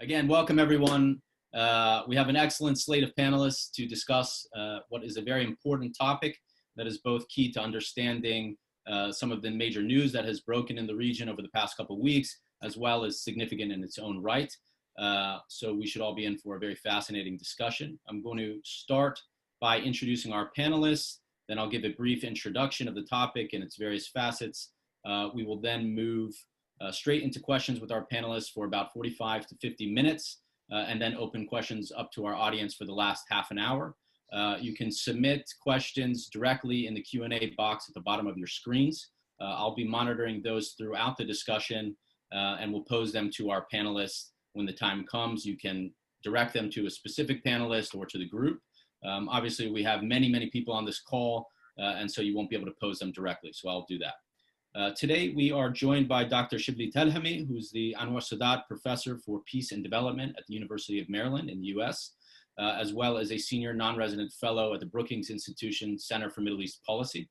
Again, welcome everyone. We have an excellent slate of panelists to discuss what is a very important topic that is both key to understanding some of the major news that has broken in the region over the past couple of weeks, as well as significant in its own right. So we should all be in for a very fascinating discussion. I'm going to start by introducing our panelists, then I'll give a brief introduction of the topic and its various facets. We will then move straight into questions with our panelists for about 45 to 50 minutes, and then open questions up to our audience for the last half an hour. You can submit questions directly in the Q&A box at the bottom of your screens. I'll be monitoring those throughout the discussion, and we'll pose them to our panelists when the time comes. You can direct them to a specific panelist or to the group. Obviously, we have many people on this call, and so you won't be able to pose them directly, so I'll do that. Today, we are joined by Dr. Shibli Telhami, who's the Anwar Sadat Professor for Peace and Development at the University of Maryland in the US, as well as a Senior Non-Resident Fellow at the Brookings Institution Center for Middle East Policy.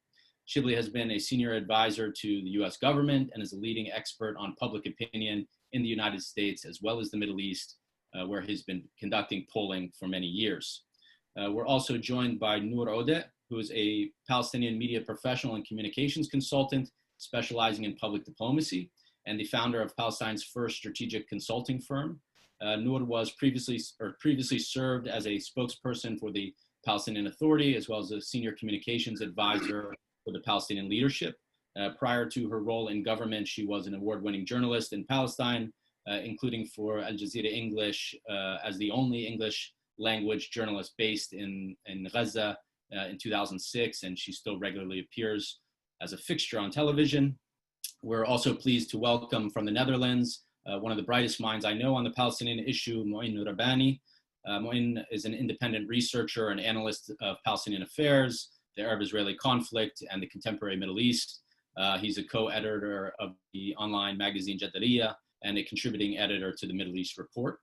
Shibli has been a senior advisor to the US government and is a leading expert on public opinion in the United States, as well as the Middle East, where he's been conducting polling for many years. We're also joined by Noor Odeh, who is a Palestinian media professional and communications consultant specializing in public diplomacy, and the founder of Palestine's first strategic consulting firm. Noor was previously served as a spokesperson for the Palestinian Authority, as well as a senior communications advisor for the Palestinian leadership. Prior to her role in government, she was an award-winning journalist in Palestine, including for Al Jazeera English as the only English language journalist based in Gaza in 2006, and she still regularly appears as a fixture on television. We're also pleased to welcome from the Netherlands, one of the brightest minds I know on the Palestinian issue, Moin Noorabani. Moin is an independent researcher and analyst of Palestinian affairs, the Arab-Israeli conflict, and the contemporary Middle East. He's a co-editor of the online magazine Jadariya and a contributing editor to the Middle East Report.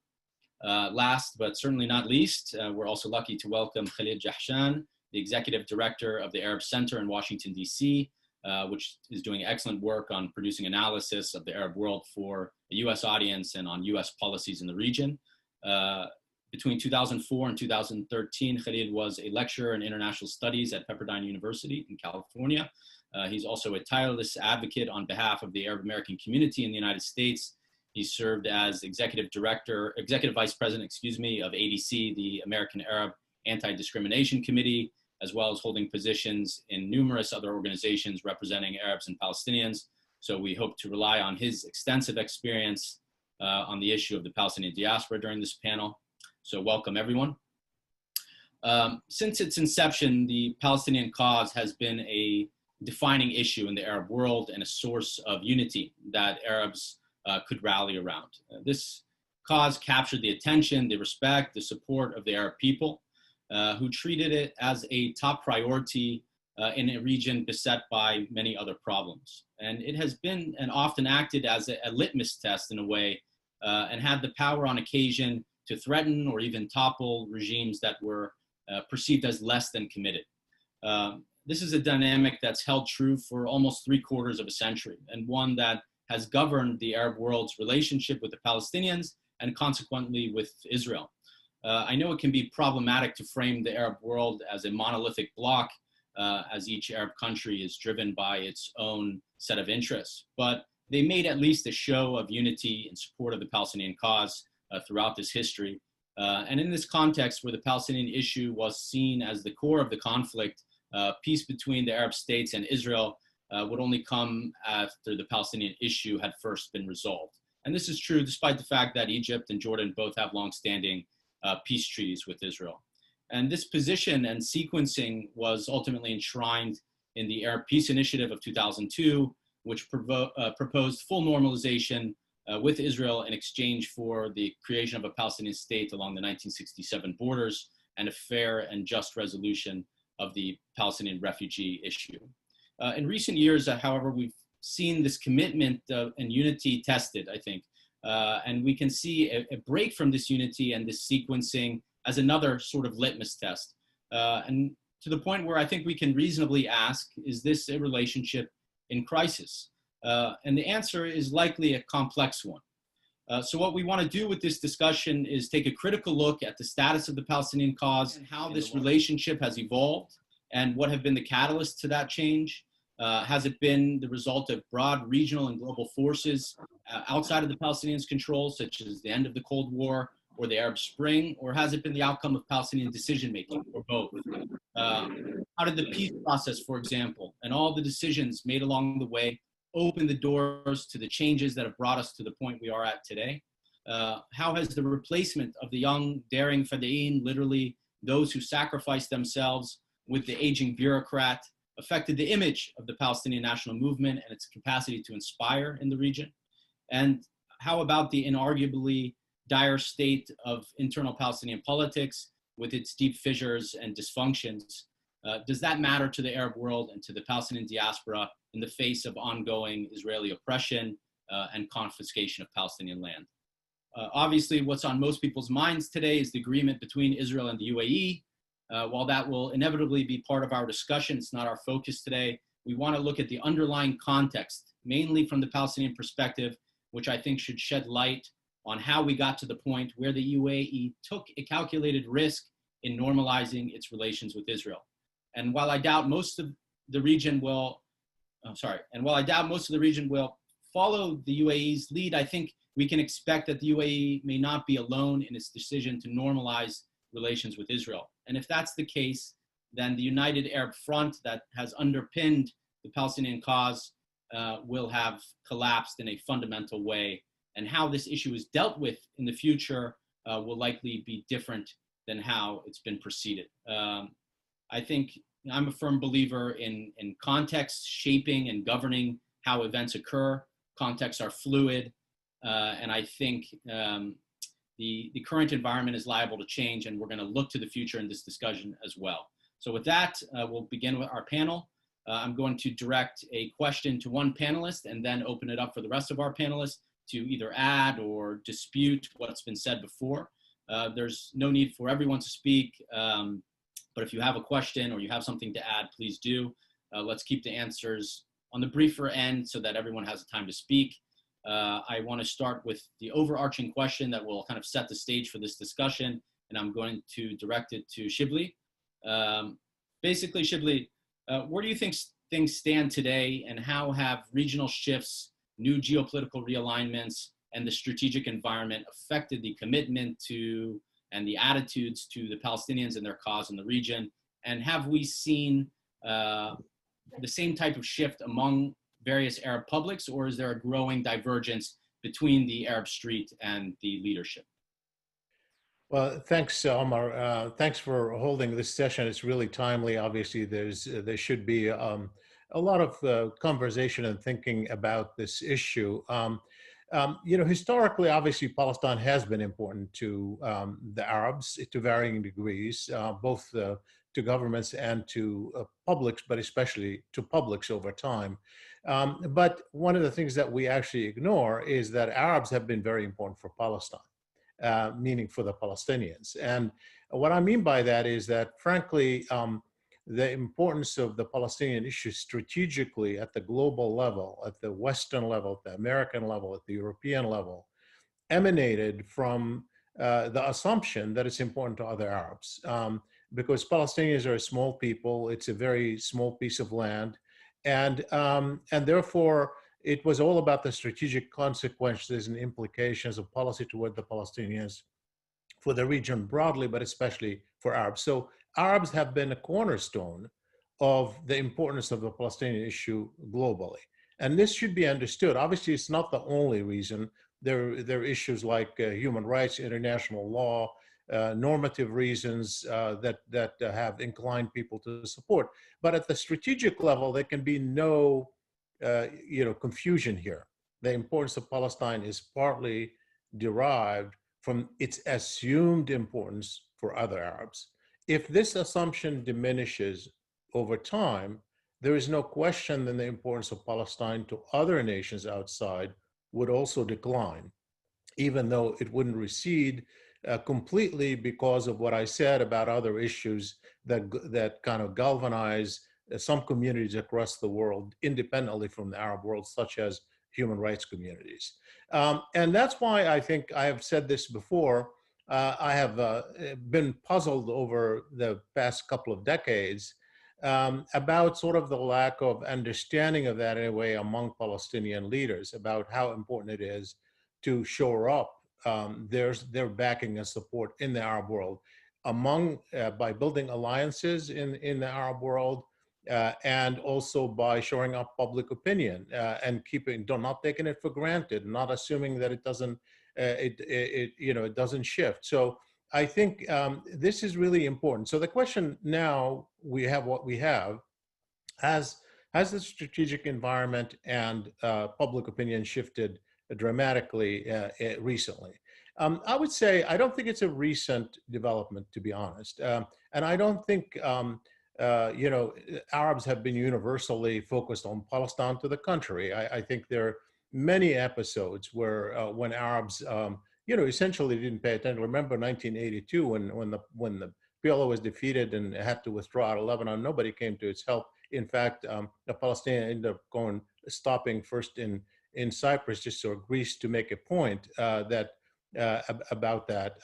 Last, but certainly not least, we're also lucky to welcome Khalid Jahshan, the executive director of the Arab Center in Washington, D.C., which is doing excellent work on producing analysis of the Arab world for a U.S. audience and on U.S. policies in the region. Between 2004 and 2013, Khalid was a lecturer in international studies at Pepperdine University in California. He's also a tireless advocate on behalf of the Arab American community in the United States. He served as executive vice president, of ADC, the American Arab Anti-Discrimination Committee, as well as holding positions in numerous other organizations representing Arabs and Palestinians. So we hope to rely on his extensive experience on the issue of the Palestinian diaspora during this panel. So welcome everyone. Since its inception, the Palestinian cause has been a defining issue in the Arab world and a source of unity that Arabs could rally around. This cause captured the attention, the respect, the support of the Arab people, who treated it as a top priority in a region beset by many other problems. And it has been and often acted as a litmus test in a way, and had the power on occasion to threaten or even topple regimes that were perceived as less than committed. This is a dynamic that's held true for almost 3/4 of a century, and one that has governed the Arab world's relationship with the Palestinians and consequently with Israel. I know it can be problematic to frame the Arab world as a monolithic bloc, as each Arab country is driven by its own set of interests, but they made at least a show of unity in support of the Palestinian cause throughout this history. And in this context, where the Palestinian issue was seen as the core of the conflict, peace between the Arab states and Israel would only come after the Palestinian issue had first been resolved. And this is true despite the fact that Egypt and Jordan both have longstanding peace treaties with Israel. And this position and sequencing was ultimately enshrined in the Arab Peace Initiative of 2002, which proposed full normalization with Israel in exchange for the creation of a Palestinian state along the 1967 borders and a fair and just resolution of the Palestinian refugee issue. In recent years, however, we've seen this commitment and unity tested, I think. And we can see a break from this unity and this sequencing as another sort of litmus test. And to the point where I think we can reasonably ask, is this a relationship in crisis? And the answer is likely a complex one. So what we want to do with this discussion is take a critical look at the status of the Palestinian cause and how this relationship has evolved and what have been the catalysts to that change. Has it been the result of broad regional and global forces outside of the Palestinians' control, such as the end of the Cold War or the Arab Spring, or has it been the outcome of Palestinian decision-making, or both? How did the peace process, for example, and all the decisions made along the way open the doors to the changes that have brought us to the point we are at today? How has the replacement of the young, daring fada'in, literally those who sacrificed themselves, with the aging bureaucrat, affected the image of the Palestinian national movement and its capacity to inspire in the region? And how about the inarguably dire state of internal Palestinian politics with its deep fissures and dysfunctions? Does that matter to the Arab world and to the Palestinian diaspora in the face of ongoing Israeli oppression and confiscation of Palestinian land? Obviously, what's on most people's minds today is the agreement between Israel and the UAE. While that will inevitably be part of our discussion, it's not our focus today. We want to look at the underlying context, mainly from the Palestinian perspective, which I think should shed light on how we got to the point where the UAE took a calculated risk in normalizing its relations with Israel. And while I doubt most of the region will, follow the UAE's lead, I think we can expect that the UAE may not be alone in its decision to normalize relations with Israel. And if that's the case, then the United Arab Front that has underpinned the Palestinian cause will have collapsed in a fundamental way. And how this issue is dealt with in the future will likely be different than how it's been preceded. I think I'm a firm believer in context shaping and governing how events occur. Contexts are fluid, and I think the current environment is liable to change, and we're going to look to the future in this discussion as well. So with that, we'll begin with our panel. I'm going to direct a question to one panelist and then open it up for the rest of our panelists to either add or dispute what's been said before. There's no need for everyone to speak, but if you have a question or you have something to add, please do. Let's keep the answers on the briefer end so that everyone has the time to speak. I want to start with the overarching question that will kind of set the stage for this discussion, and I'm going to direct it to Shibli. Basically, Shibli, where do you think things stand today, and how have regional shifts, new geopolitical realignments, and the strategic environment affected the commitment to and the attitudes to the Palestinians and their cause in the region? And have we seen the same type of shift among various Arab publics, or is there a growing divergence between the Arab street and the leadership? Well, thanks, Omar. Thanks for holding this session. It's really timely. Obviously, there should be a lot of conversation and thinking about this issue. Historically, obviously, Palestine has been important to the Arabs to varying degrees, both to governments and to publics, but especially to publics over time. But one of the things that we actually ignore is that Arabs have been very important for Palestine. Meaning for the Palestinians. And what I mean by that is that, frankly, the importance of the Palestinian issue strategically at the global level, at the Western level, at the American level, at the European level, emanated from the assumption that it's important to other Arabs. Because Palestinians are a small people, it's a very small piece of land, and therefore, it was all about the strategic consequences and implications of policy toward the Palestinians for the region broadly, but especially for Arabs. So Arabs have been a cornerstone of the importance of the Palestinian issue globally. And this should be understood. Obviously, it's not the only reason. There are issues like human rights, international law, normative reasons that have inclined people to support. But at the strategic level, there can be no confusion here. The importance of Palestine is partly derived from its assumed importance for other Arabs. If this assumption diminishes over time, there is no question that the importance of Palestine to other nations outside would also decline, even though it wouldn't recede completely because of what I said about other issues that kind of galvanize some communities across the world, independently from the Arab world, such as human rights communities. And that's why I think I have said this before. I have been puzzled over the past couple of decades about sort of the lack of understanding of that anyway among Palestinian leaders about how important it is to shore up their backing and support in the Arab world among by building alliances in the Arab world, and also by shoring up public opinion and not taking it for granted, not assuming that it doesn't it doesn't shift. So I think this is really important. So the question now, we have what we have. Has the strategic environment and public opinion shifted dramatically recently? I would say I don't think it's a recent development, to be honest, and I don't think Arabs have been universally focused on Palestine. To the contrary, I think there are many episodes where when Arabs, essentially didn't pay attention. Remember 1982 when the PLO was defeated and had to withdraw out of Lebanon. Nobody came to its help. In fact, the Palestinians ended up stopping first in Cyprus, just or Greece, to make a point about that.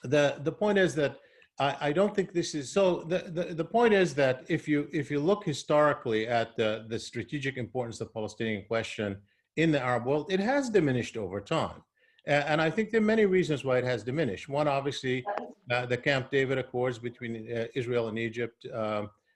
The point is that I don't think this is so. The point is that if you look historically at the strategic importance of the Palestinian question in the Arab world, it has diminished over time, and I think there are many reasons why it has diminished. One, obviously, the Camp David Accords between Israel and Egypt,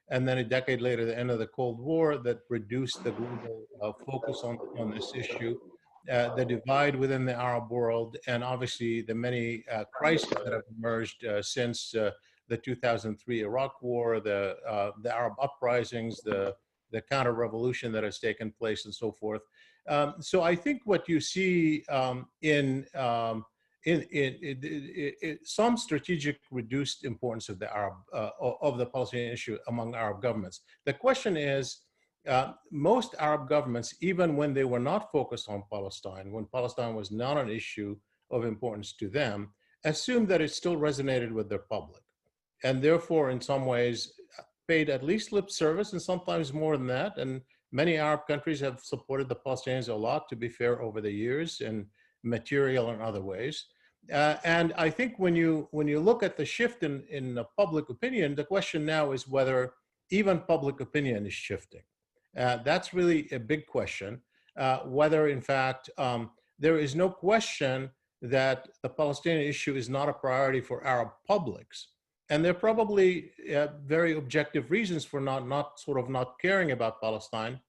and then a decade later, the end of the Cold War, that reduced the global focus on this issue. The divide within the Arab world, and obviously the many crises that have emerged since the 2003 Iraq War, the Arab uprisings, the counter-revolution that has taken place, and so forth. So I think what you see in some strategic reduced importance of the Palestinian issue among Arab governments. The question is, most Arab governments, even when they were not focused on Palestine, when Palestine was not an issue of importance to them, assumed that it still resonated with their public, and therefore, in some ways, paid at least lip service, and sometimes more than that. And many Arab countries have supported the Palestinians a lot, to be fair, over the years, in material and other ways. And I think when you look at the shift in public opinion, the question now is whether even public opinion is shifting. That's really a big question, whether in fact there is no question that the Palestinian issue is not a priority for Arab publics. And there are probably very objective reasons for not caring about Palestine.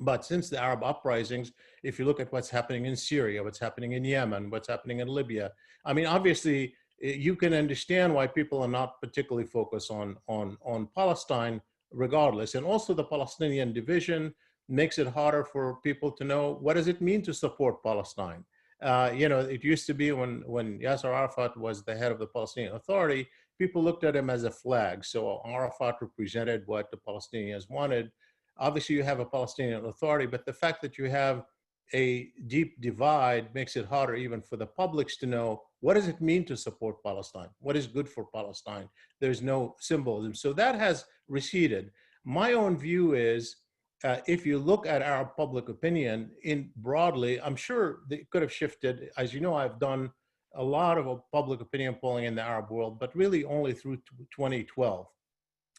But since the Arab uprisings, if you look at what's happening in Syria, what's happening in Yemen, what's happening in Libya, I mean, obviously, you can understand why people are not particularly focused on Palestine regardless. And also the Palestinian division makes it harder for people to know, what does it mean to support Palestine? It used to be when Yasser Arafat was the head of the Palestinian Authority, people looked at him as a flag. So Arafat represented what the Palestinians wanted. Obviously, you have a Palestinian Authority, but the fact that you have a deep divide makes it harder even for the publics to know, what does it mean to support Palestine? What is good for Palestine? There's no symbolism. So that has receded. My own view is, if you look at Arab public opinion broadly, I'm sure they could have shifted. As you know, I've done a lot of public opinion polling in the Arab world, but really only through 2012.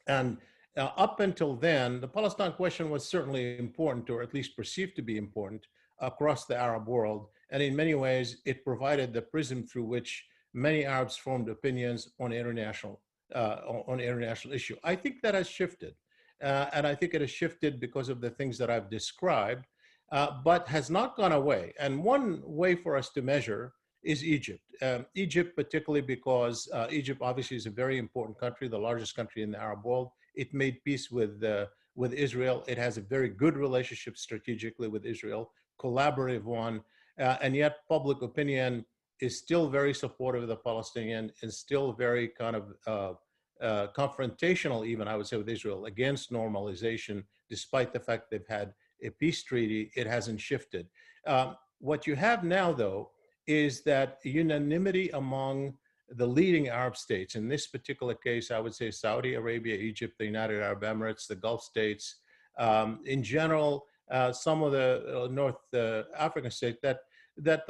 And up until then, the Palestine question was certainly important, or at least perceived to be important, across the Arab world. And in many ways, it provided the prism through which many Arabs formed opinions on international issue. I think that has shifted. And I think it has shifted because of the things that I've described, but has not gone away. And one way for us to measure is Egypt. Egypt, particularly because Egypt obviously is a very important country, the largest country in the Arab world. It made peace with Israel. It has a very good relationship strategically with Israel, collaborative one, and yet public opinion is still very supportive of the Palestinian, and still very kind of confrontational, even I would say, with Israel against normalization, despite the fact they've had a peace treaty. It hasn't shifted. What you have now, though, is that unanimity among the leading Arab states. In this particular case, I would say Saudi Arabia, Egypt, the United Arab Emirates, the Gulf states. In general, some of the North African states, that the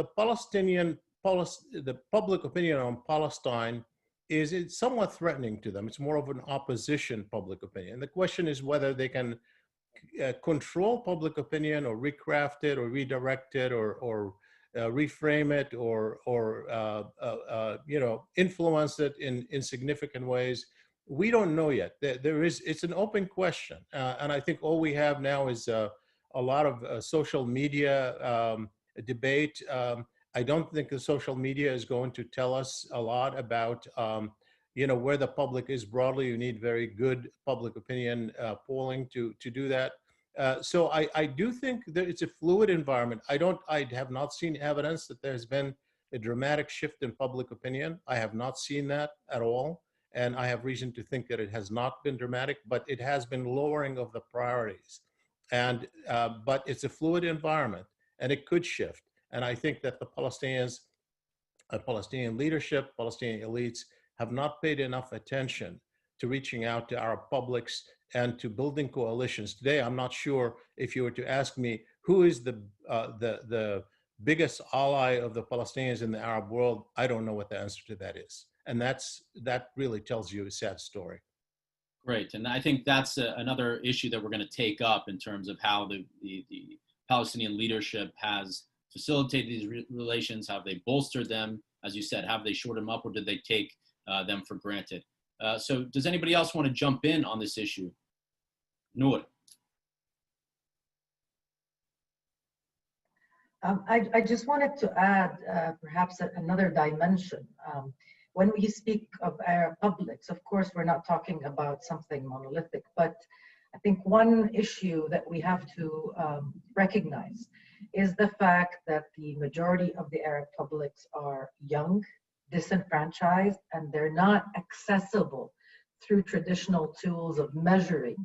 the public opinion on Palestine is it's somewhat threatening to them. It's more of an opposition public opinion. The question is whether they can control public opinion or recraft it or redirect it or reframe it or influence it in significant ways. We don't know yet. It's an open question, and I think all we have now is a lot of social media debate. I don't think the social media is going to tell us a lot about where the public is broadly. You need very good public opinion polling to do that. So I do think that it's a fluid environment. I have not seen evidence that there's been a dramatic shift in public opinion. I have not seen that at all. And I have reason to think that it has not been dramatic, but it has been lowering of the priorities. And but it's a fluid environment, and it could shift. And I think that the Palestinian leadership, Palestinian elites have not paid enough attention to reaching out to Arab publics and to building coalitions. Today, I'm not sure if you were to ask me who is the biggest ally of the Palestinians in the Arab world, I don't know what the answer to that is. And that really tells you a sad story. Great, and I think that's another issue that we're going to take up in terms of how the Palestinian leadership has facilitated these relations. Have they bolstered them? As you said, have they shored them up, or did they take them for granted? So does anybody else want to jump in on this issue? Noor. I just wanted to add perhaps another dimension. When we speak of Arab publics, of course, we're not talking about something monolithic, but I think one issue that we have to recognize is the fact that the majority of the Arab publics are young, disenfranchised, and they're not accessible through traditional tools of measuring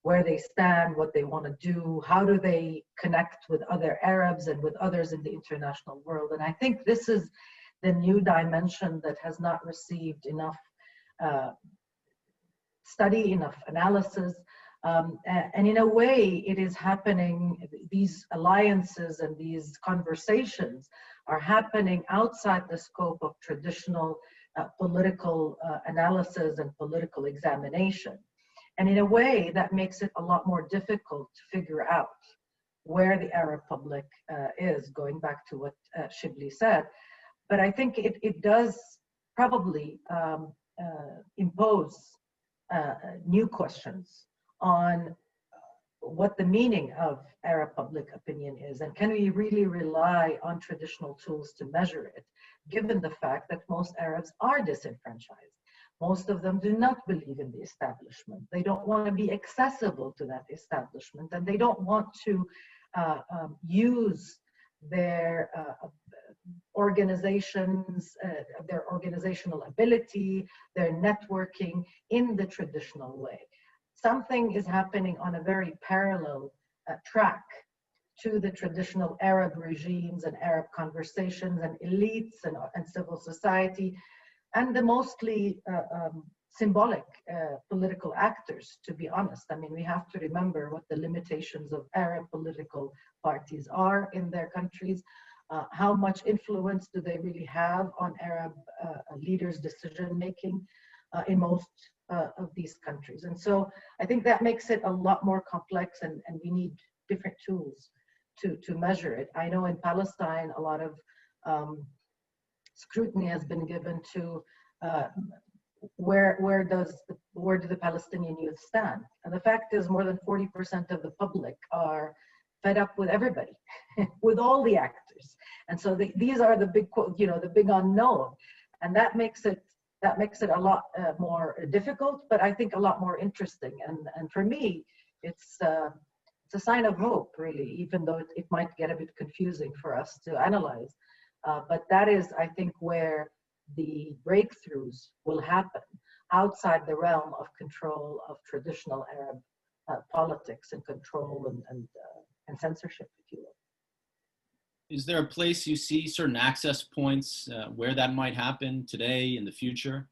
where they stand, what they want to do, how do they connect with other Arabs and with others in the international world. And I think this is the new dimension that has not received enough study, enough analysis. And in a way, it is happening, these alliances and these conversations are happening outside the scope of traditional political analysis and political examination. And in a way, that makes it a lot more difficult to figure out where the Arab public is, going back to what Shibli said. But I think it does probably impose new questions on what the meaning of Arab public opinion is, and can we really rely on traditional tools to measure it, given the fact that most Arabs are disenfranchised. Most of them do not believe in the establishment. They don't want to be accessible to that establishment, and they don't want to use their organizations, their organizational ability, their networking in the traditional way. Something is happening on a very parallel track to the traditional Arab regimes and Arab conversations and elites and civil society, and the mostly symbolic political actors, to be honest. I mean, we have to remember what the limitations of Arab political parties are in their countries. How much influence do they really have on Arab leaders' decision-making in most of these countries? And so I think that makes it a lot more complex, and we need different tools to measure it. I know in Palestine, a lot of scrutiny has been given to where do the Palestinian youth stand? And the fact is, more than 40% of the public are fed up with everybody, with all the actors. And so these are the big, the big unknown, and that makes it a lot more difficult, but I think a lot more interesting. And for me, it's a sign of hope, really, even though it might get a bit confusing for us to analyze. But that is, I think, where the breakthroughs will happen outside the realm of control of traditional Arab politics and control and censorship, if you will. Is there a place you see certain access points where that might happen today, in the future?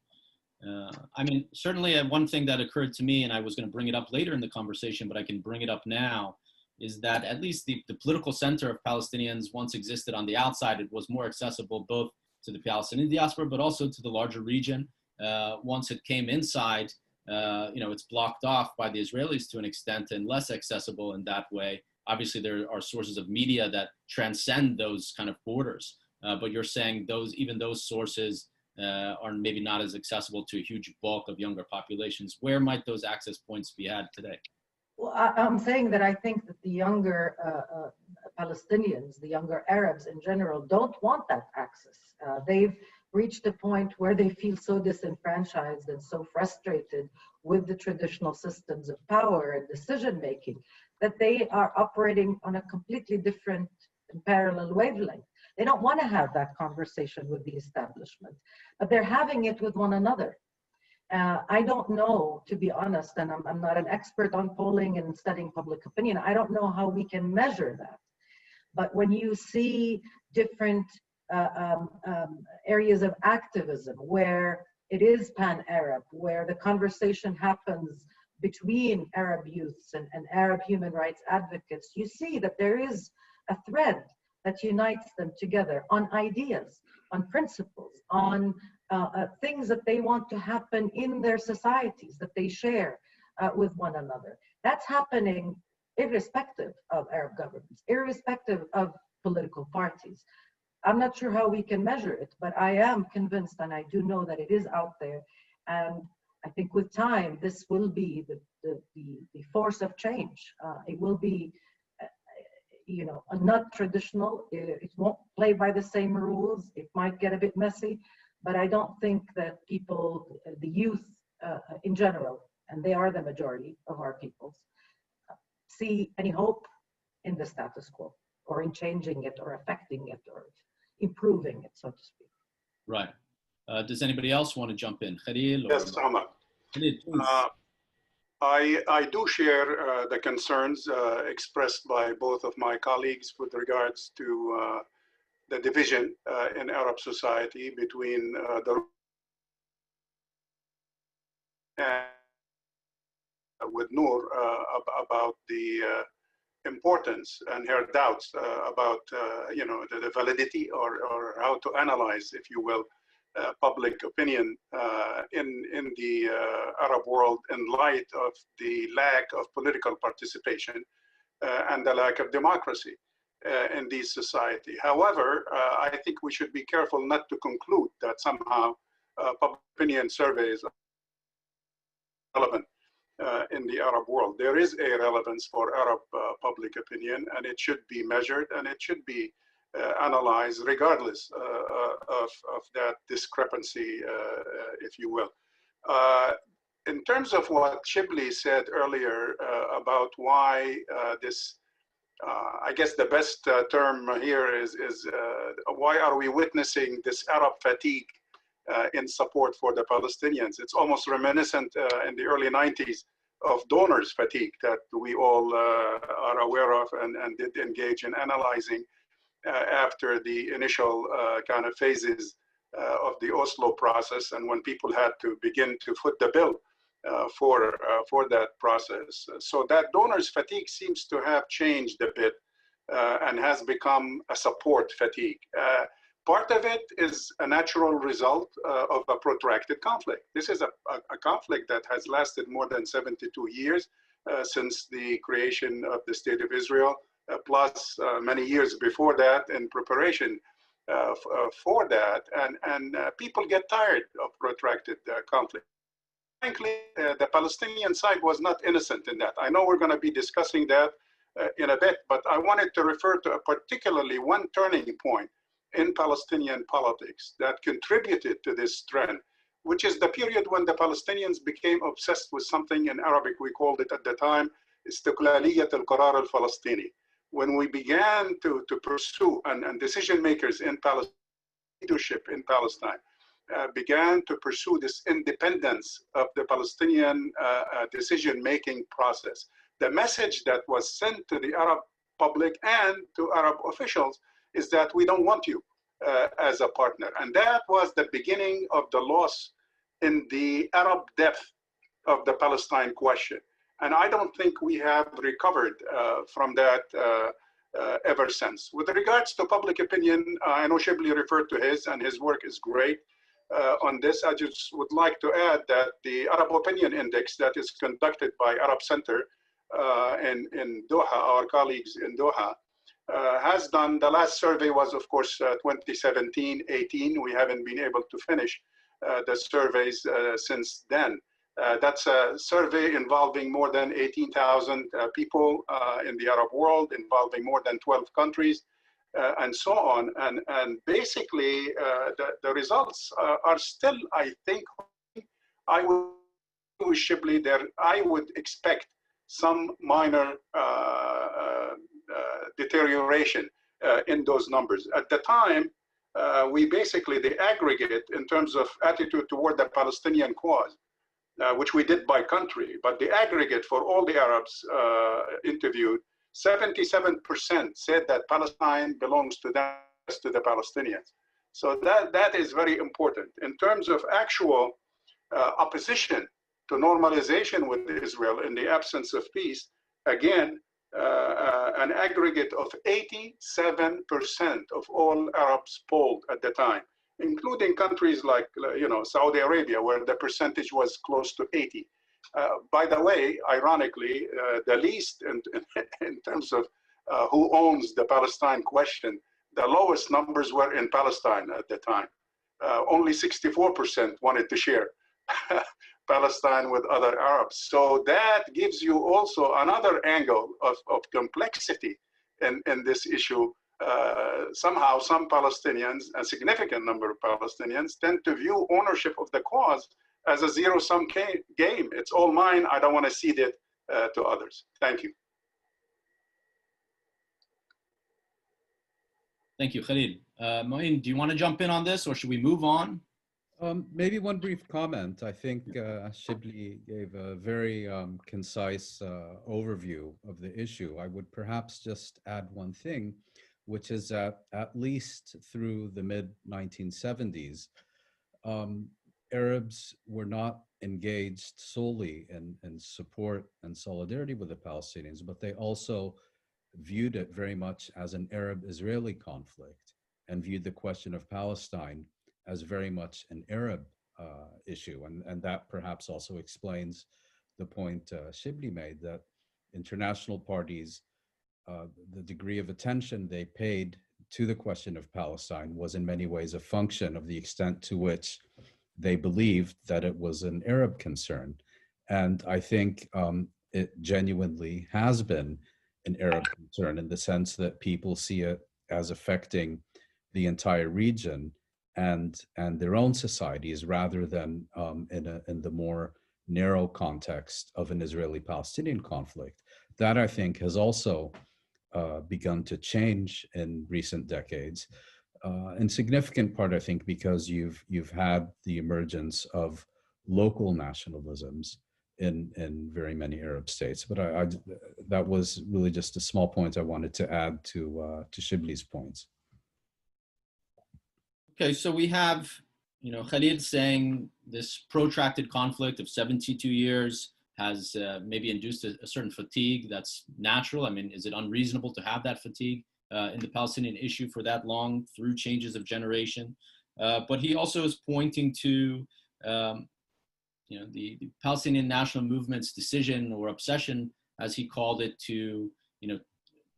I mean, certainly one thing that occurred to me, and I was going to bring it up later in the conversation, but I can bring it up now, is that at least the political center of Palestinians once existed on the outside. It was more accessible both to the Palestinian diaspora, but also to the larger region. Once it came inside, it's blocked off by the Israelis to an extent and less accessible in that way. Obviously, there are sources of media that transcend those kind of borders, but you're saying even those sources are maybe not as accessible to a huge bulk of younger populations. Where might those access points be had today? Well, I'm saying that I think that the younger Palestinians, the younger Arabs in general, don't want that access. They've reached a point where they feel so disenfranchised and so frustrated with the traditional systems of power and decision-making that they are operating on a completely different and parallel wavelength. They don't want to have that conversation with the establishment, but they're having it with one another. I don't know, to be honest, and I'm not an expert on polling and studying public opinion. I don't know how we can measure that. But when you see different areas of activism where it is pan-Arab, where the conversation happens between Arab youths and Arab human rights advocates, you see that there is a thread that unites them together on ideas, on principles, on things that they want to happen in their societies, that they share with one another. That's happening irrespective of Arab governments, irrespective of political parties. I'm not sure how we can measure it, but I am convinced, and I do know that it is out there. And I think with time, this will be the force of change. It will be, not traditional. It won't play by the same rules. It might get a bit messy, but I don't think that people, the youth in general, and they are the majority of our peoples, see any hope in the status quo or in changing it or affecting it or improving it, so to speak. Right. Does anybody else want to jump in? Khalil? Yes, Ahmad. I do share the concerns expressed by both of my colleagues with regards to the division in Arab society between with Noor about the importance and her doubts about the validity or how to analyze, if you will, public opinion in the Arab world in light of the lack of political participation and the lack of democracy in these society. However, I think we should be careful not to conclude that somehow public opinion surveys are relevant in the Arab world. There is a relevance for Arab public opinion, and it should be measured and it should be analyzed regardless of that discrepancy, if you will. In terms of what Shibli said earlier about why this, I guess the best term here is why are we witnessing this Arab fatigue in support for the Palestinians? It's almost reminiscent in the early 90s of donors fatigue that we all are aware of and did engage in analyzing after the initial kind of phases of the Oslo process, and when people had to begin to foot the bill for that process. So that donors fatigue seems to have changed a bit and has become a support fatigue. Part of it is a natural result of a protracted conflict. This is a conflict that has lasted more than 72 years since the creation of the State of Israel, plus many years before that in preparation for that. And people get tired of protracted conflict. Frankly, the Palestinian side was not innocent in that. I know we're going to be discussing that in a bit, but I wanted to refer to particularly one turning point in Palestinian politics that contributed to this trend, which is the period when the Palestinians became obsessed with something in Arabic. We called it at the time, استقلالية القرار الفلسطيني. When we began to pursue, and decision makers in Palestine, leadership in Palestine, began to pursue this independence of the Palestinian decision-making process. The message that was sent to the Arab public and to Arab officials is that we don't want you as a partner. And that was the beginning of the loss in the Arab depth of the Palestine question. And I don't think we have recovered from that ever since. With regards to public opinion, I know Shibli referred to his, and his work is great on this. I just would like to add that the Arab Opinion Index that is conducted by Arab Center in Doha, our colleagues in Doha, has done, the last survey was of course 2017-18. We haven't been able to finish the surveys since then. That's a survey involving more than 18,000 people in the Arab world, involving more than 12 countries, and so on. And basically, the results are still, I think, I would expect some minor deterioration in those numbers. At the time, we basically, the aggregate in terms of attitude toward the Palestinian cause, which we did by country, but the aggregate for all the Arabs interviewed, 77% said that Palestine belongs to them, to the Palestinians. So that is very important. In terms of actual opposition to normalization with Israel in the absence of peace, again, an aggregate of 87% of all Arabs polled at the time, including countries like, Saudi Arabia, where the percentage was close to 80. By the way, ironically, the least in terms of who owns the Palestine question, the lowest numbers were in Palestine at the time. Only 64% wanted to share Palestine with other Arabs. So that gives you also another angle of complexity in this issue. Somehow some Palestinians, a significant number of Palestinians, tend to view ownership of the cause as a zero-sum game. It's all mine, I don't want to cede it to others. Thank you. Thank you, Khalid. Moin, do you want to jump in on this, or should we move on? Maybe one brief comment. I think Shibli gave a very concise overview of the issue. I would perhaps just add one thing, which is that at least through the mid-1970s, Arabs were not engaged solely in support and solidarity with the Palestinians, but they also viewed it very much as an Arab-Israeli conflict and viewed the question of Palestine as very much an Arab issue. And that perhaps also explains the point Shibli made, that international parties, the degree of attention they paid to the question of Palestine was in many ways a function of the extent to which they believed that it was an Arab concern. And I think it genuinely has been an Arab concern in the sense that people see it as affecting the entire region and their own societies, rather than in the more narrow context of an Israeli-Palestinian conflict. That, I think, has also begun to change in recent decades, in significant part, I think, because you've had the emergence of local nationalisms in very many Arab states. But that was really just a small point I wanted to add to Shibli's points. Okay, so we have, Khalid saying this protracted conflict of 72 years has maybe induced a certain fatigue that's natural. I mean, is it unreasonable to have that fatigue in the Palestinian issue for that long through changes of generation? But he also is pointing to, the Palestinian national movement's decision or obsession, as he called it, to,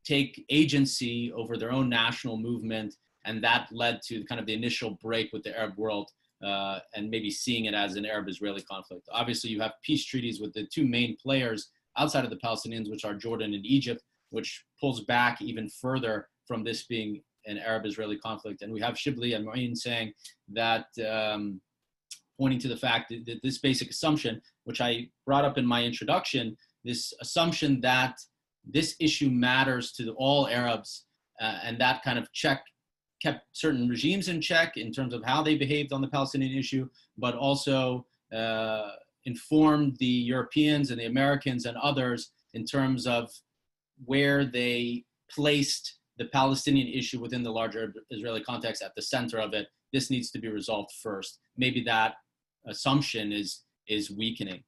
take agency over their own national movement. And that led to kind of the initial break with the Arab world and maybe seeing it as an Arab-Israeli conflict. Obviously, you have peace treaties with the two main players outside of the Palestinians, which are Jordan and Egypt, which pulls back even further from this being an Arab-Israeli conflict. And we have Shibli and Moin saying that, pointing to the fact that this basic assumption, which I brought up in my introduction, this assumption that this issue matters to all Arabs, and that kind of kept certain regimes in check in terms of how they behaved on the Palestinian issue, but also informed the Europeans and the Americans and others in terms of where they placed the Palestinian issue within the larger Israeli context at the center of it. This needs to be resolved first. Maybe that assumption is weakening.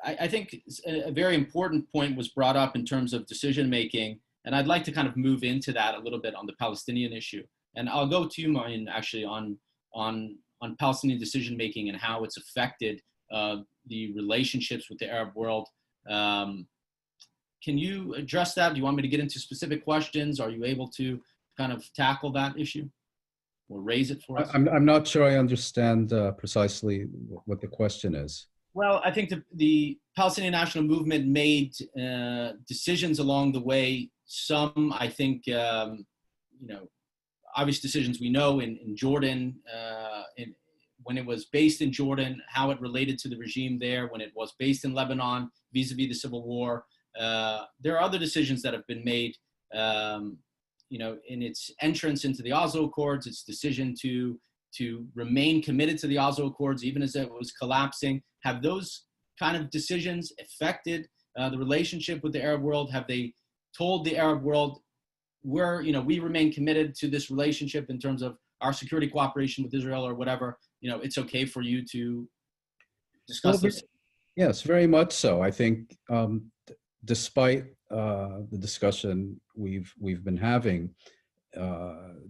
I think a very important point was brought up in terms of decision making, and I'd like to kind of move into that a little bit on the Palestinian issue. And I'll go to you, Martin, actually on Palestinian decision making and how it's affected the relationships with the Arab world. Can you address that? Do you want me to get into specific questions? Are you able to kind of tackle that issue or raise it for us? I'm not sure I understand precisely what the question is. Well, I think the Palestinian National Movement made decisions along the way. Some, I think, obvious decisions we know in Jordan, when it was based in Jordan, how it related to the regime there, when it was based in Lebanon, vis-a-vis the civil war. There are other decisions that have been made, in its entrance into the Oslo Accords, its decision to remain committed to the Oslo Accords, even as it was collapsing. Have those kind of decisions affected the relationship with the Arab world? Have they told the Arab world, we remain committed to this relationship in terms of our security cooperation with Israel or whatever, it's okay for you to discuss this? Yes, very much so. I think despite the discussion we've been having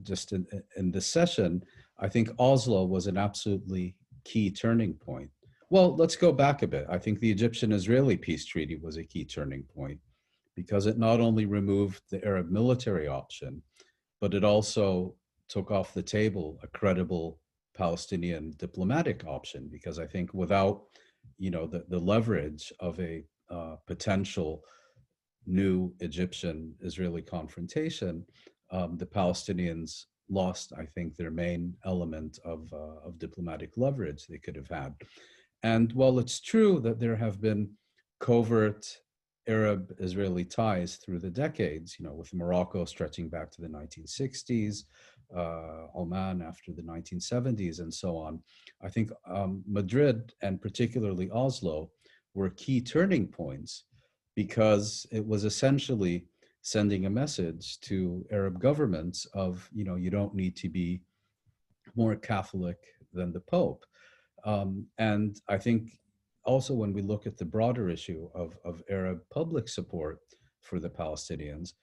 just in this session, I think Oslo was an absolutely key turning point. Well, let's go back a bit. I think the Egyptian-Israeli peace treaty was a key turning point because it not only removed the Arab military option, but it also took off the table a credible Palestinian diplomatic option, because I think without the leverage of a potential new Egyptian-Israeli confrontation, the Palestinians lost, I think, their main element of diplomatic leverage they could have had. And while it's true that there have been covert Arab-Israeli ties through the decades, with Morocco stretching back to the 1960s, Oman after the 1970s, and so on, I think Madrid and particularly Oslo were key turning points because it was essentially sending a message to Arab governments of, you don't need to be more Catholic than the Pope. And I think also when we look at the broader issue of Arab public support for the Palestinians,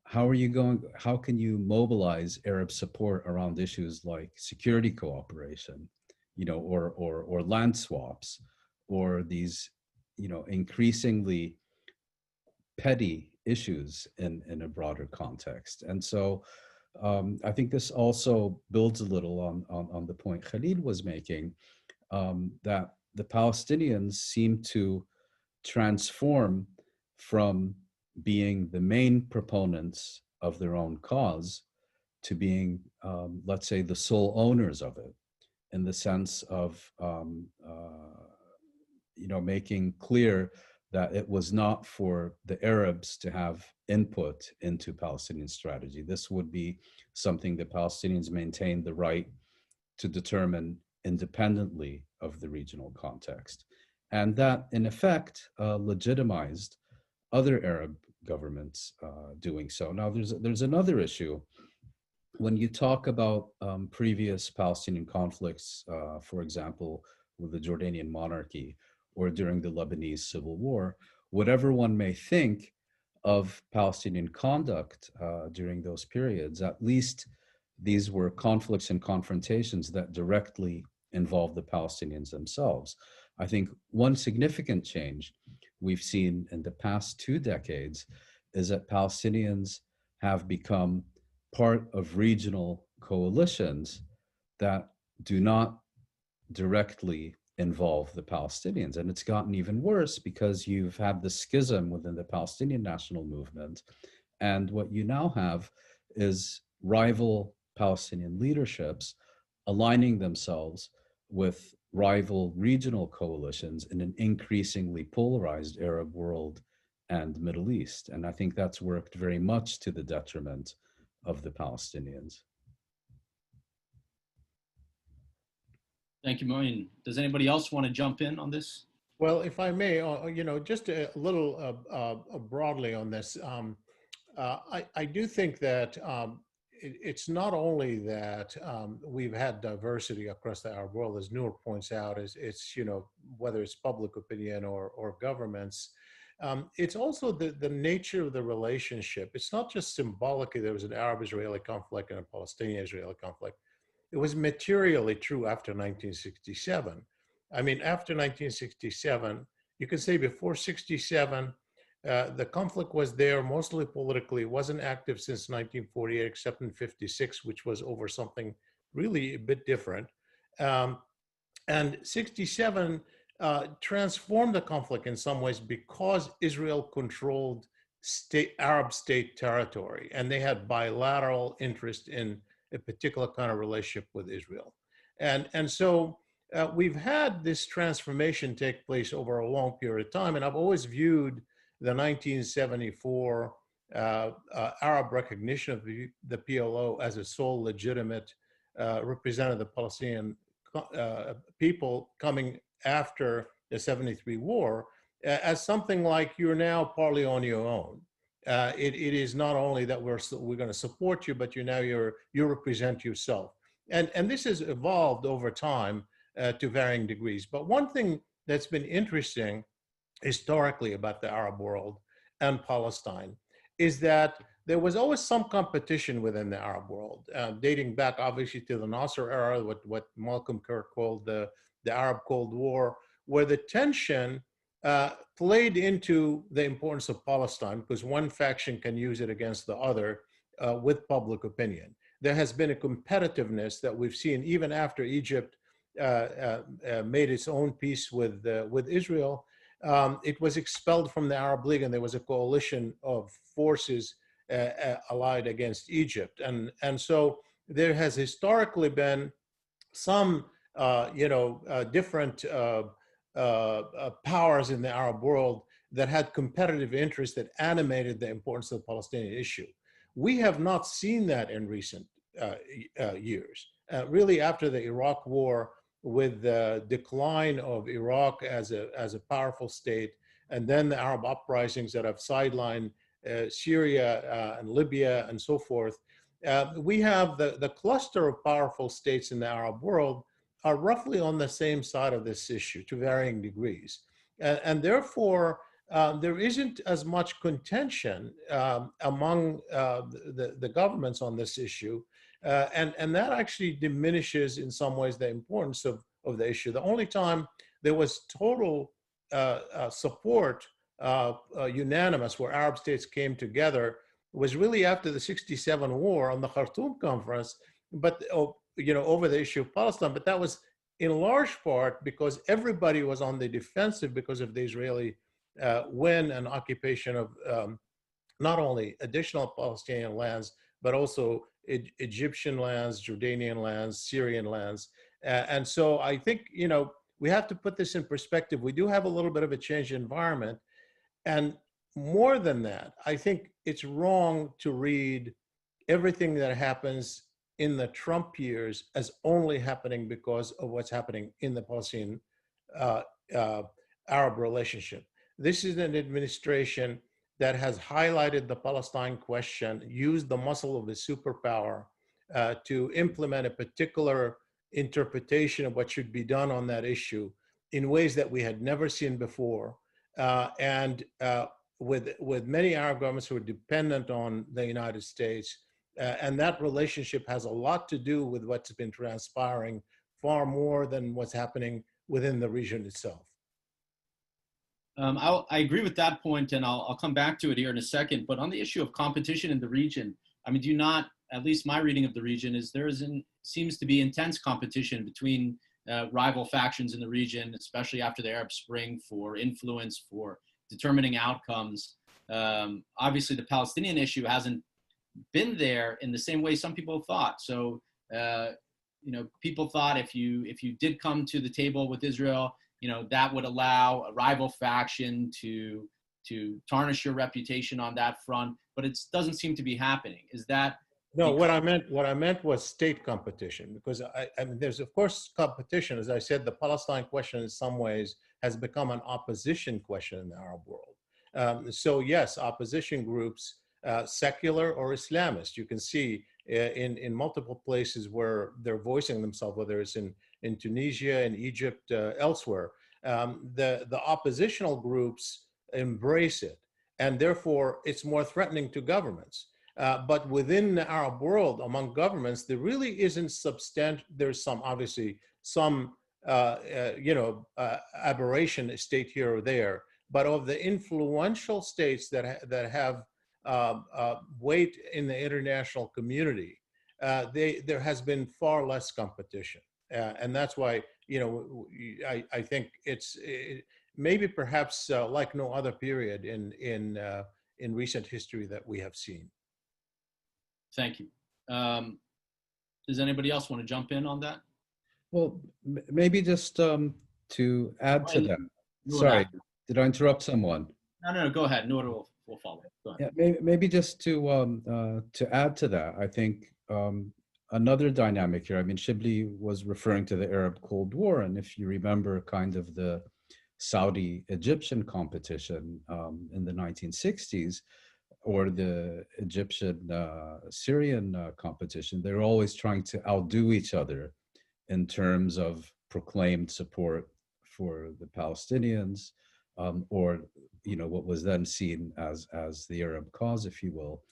how can you mobilize Arab support around issues like security cooperation, or land swaps, or these, increasingly petty issues in a broader context? And so I think this also builds a little on the point Khalid was making, that the Palestinians seem to transform from being the main proponents of their own cause to being, let's say, the sole owners of it, in the sense of, making clear that it was not for the Arabs to have input into Palestinian strategy. This would be something the Palestinians maintained the right to determine independently of the regional context. And that, in effect, legitimized other Arab governments doing so. Now, there's another issue. When you talk about previous Palestinian conflicts, for example, with the Jordanian monarchy or during the Lebanese civil war, whatever one may think of Palestinian conduct during those periods, at least these were conflicts and confrontations that directly involved the Palestinians themselves. I think one significant change we've seen in the past 2 decades is that Palestinians have become part of regional coalitions that do not directly involve the Palestinians. And it's gotten even worse because you've had the schism within the Palestinian national movement. And what you now have is rival Palestinian leaderships aligning themselves with rival regional coalitions in an increasingly polarized Arab world and Middle East. And I think that's worked very much to the detriment of the Palestinians. Thank you, Moin. Does anybody else want to jump in on this? Well, if I may, just a little broadly on this, I do think that it's not only that we've had diversity across the Arab world, as Noor points out, it's, whether it's public opinion or governments, it's also the nature of the relationship. It's not just symbolically there was an Arab-Israeli conflict and a Palestinian-Israeli conflict. It was materially true after 1967. I mean, after 1967, you could say before 67, the conflict was there mostly politically. It wasn't active since 1948, except in 56, which was over something really a bit different. And 67 transformed the conflict in some ways because Israel controlled Arab state territory, and they had bilateral interest in a particular kind of relationship with Israel. And so we've had this transformation take place over a long period of time, and I've always viewed the 1974 Arab recognition of the PLO as a sole legitimate representative of the Palestinian people coming after the 73 war as something like you're now partly on your own. It is not only that we're going to support you, but you represent yourself. And this has evolved over time to varying degrees. But one thing that's been interesting historically about the Arab world and Palestine is that there was always some competition within the Arab world, dating back obviously to the Nasser era, what Malcolm Kirk called the Arab Cold War, where the tension played into the importance of Palestine because one faction can use it against the other with public opinion. There has been a competitiveness that we've seen even after Egypt made its own peace with Israel. It was expelled from the Arab League, and there was a coalition of forces allied against Egypt. And so there has historically been some, different powers in the Arab world that had competitive interests that animated the importance of the Palestinian issue. We have not seen that in recent years. Really, after the Iraq War, with the decline of Iraq as a powerful state, and then the Arab uprisings that have sidelined Syria and Libya and so forth, we have the cluster of powerful states in the Arab world are roughly on the same side of this issue to varying degrees. And therefore, there isn't as much contention among the governments on this issue. And that actually diminishes in some ways the importance of the issue. The only time there was total support, unanimous, where Arab states came together was really after the 67 war on the Khartoum conference, but over the issue of Palestine. But that was in large part because everybody was on the defensive because of the Israeli win and occupation of not only additional Palestinian lands, but also Egyptian lands, Jordanian lands, Syrian lands. And so I think, we have to put this in perspective. We do have a little bit of a changed environment. And more than that, I think it's wrong to read everything that happens in the Trump years as only happening because of what's happening in the Palestinian Arab relationship. This is an administration that has highlighted the Palestine question, used the muscle of a superpower to implement a particular interpretation of what should be done on that issue in ways that we had never seen before. And with many Arab governments who are dependent on the United States, and that relationship has a lot to do with what's been transpiring far more than what's happening within the region itself. I agree with that point, and I'll come back to it here in a second. But on the issue of competition in the region, I mean, at least my reading of the region is seems to be intense competition between rival factions in the region, especially after the Arab Spring, for influence, for determining outcomes. Obviously, the Palestinian issue hasn't been there in the same way some people thought. So, people thought if you did come to the table with Israel, that would allow a rival faction to tarnish your reputation on that front, but it doesn't seem to be happening. Is that? No, what I meant was state competition, because I mean, there's of course competition. As I said, the Palestine question in some ways has become an opposition question in the Arab world. So yes, opposition groups secular or Islamist. You can see in multiple places where they're voicing themselves, whether it's in Tunisia, in Egypt, elsewhere, the oppositional groups embrace it, and therefore it's more threatening to governments. But within the Arab world, among governments, there really isn't substantial. There's some, obviously, some aberration state here or there, but of the influential states that have weight in the international community, there has been far less competition, and that's why I think it's maybe perhaps like no other period in recent history that we have seen. Thank you. Does anybody else want to jump in on that? Well, maybe just to add to that. Sorry, did I interrupt someone? No, go ahead. Noor will follow. Go ahead. Yeah, maybe just to add to that, I think another dynamic here. I mean, Shibli was referring to the Arab Cold War, and if you remember, kind of the Saudi-Egyptian competition in the 1960s, or the Egyptian-Syrian competition, they're always trying to outdo each other in terms of proclaimed support for the Palestinians, or what was then seen as the Arab cause, if you will,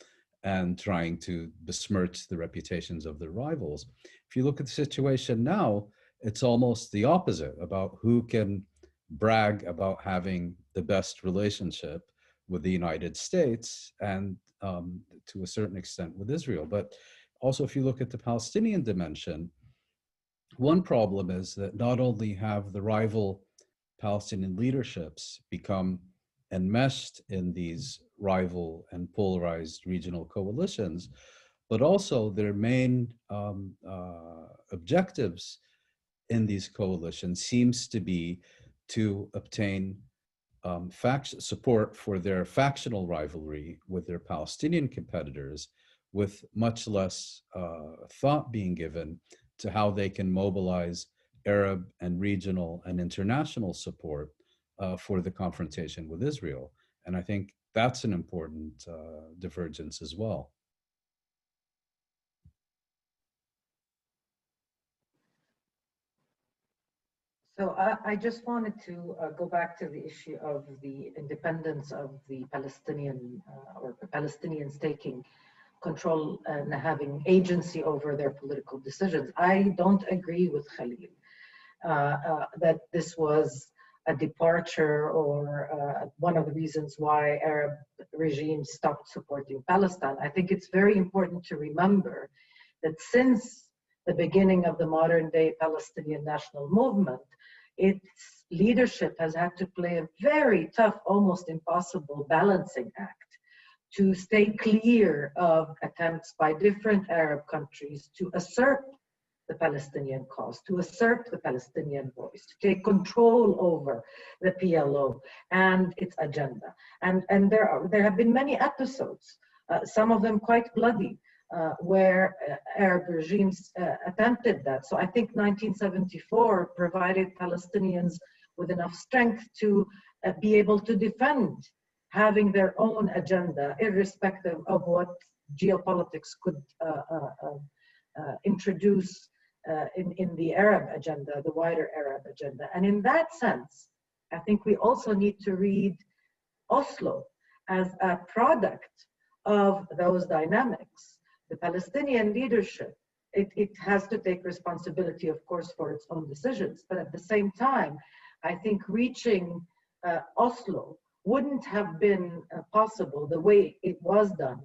and trying to besmirch the reputations of their rivals. If you look at the situation now, it's almost the opposite about who can brag about having the best relationship with the United States and to a certain extent with Israel. But also, if you look at the Palestinian dimension, one problem is that not only have the rival Palestinian leaderships become enmeshed in these rival and polarized regional coalitions, but also their main objectives in these coalitions seems to be to obtain support for their factional rivalry with their Palestinian competitors, with much less thought being given to how they can mobilize Arab and regional and international support for the confrontation with Israel. And I think that's an important divergence as well. So I just wanted to go back to the issue of the independence of the Palestinian or the Palestinians taking control and having agency over their political decisions. I don't agree with Khalil that this was a departure or one of the reasons why Arab regimes stopped supporting Palestine. I think it's very important to remember that since the beginning of the modern day Palestinian national movement, its leadership has had to play a very tough, almost impossible balancing act to stay clear of attempts by different Arab countries to assert the Palestinian cause, to assert the Palestinian voice, to take control over the PLO and its agenda. And there have been many episodes, some of them quite bloody, where Arab regimes attempted that. So I think 1974 provided Palestinians with enough strength to be able to defend having their own agenda, irrespective of what geopolitics could introduce in the Arab agenda, the wider Arab agenda. And in that sense, I think we also need to read Oslo as a product of those dynamics. The Palestinian leadership, it has to take responsibility, of course, for its own decisions. But at the same time, I think reaching Oslo wouldn't have been possible the way it was done.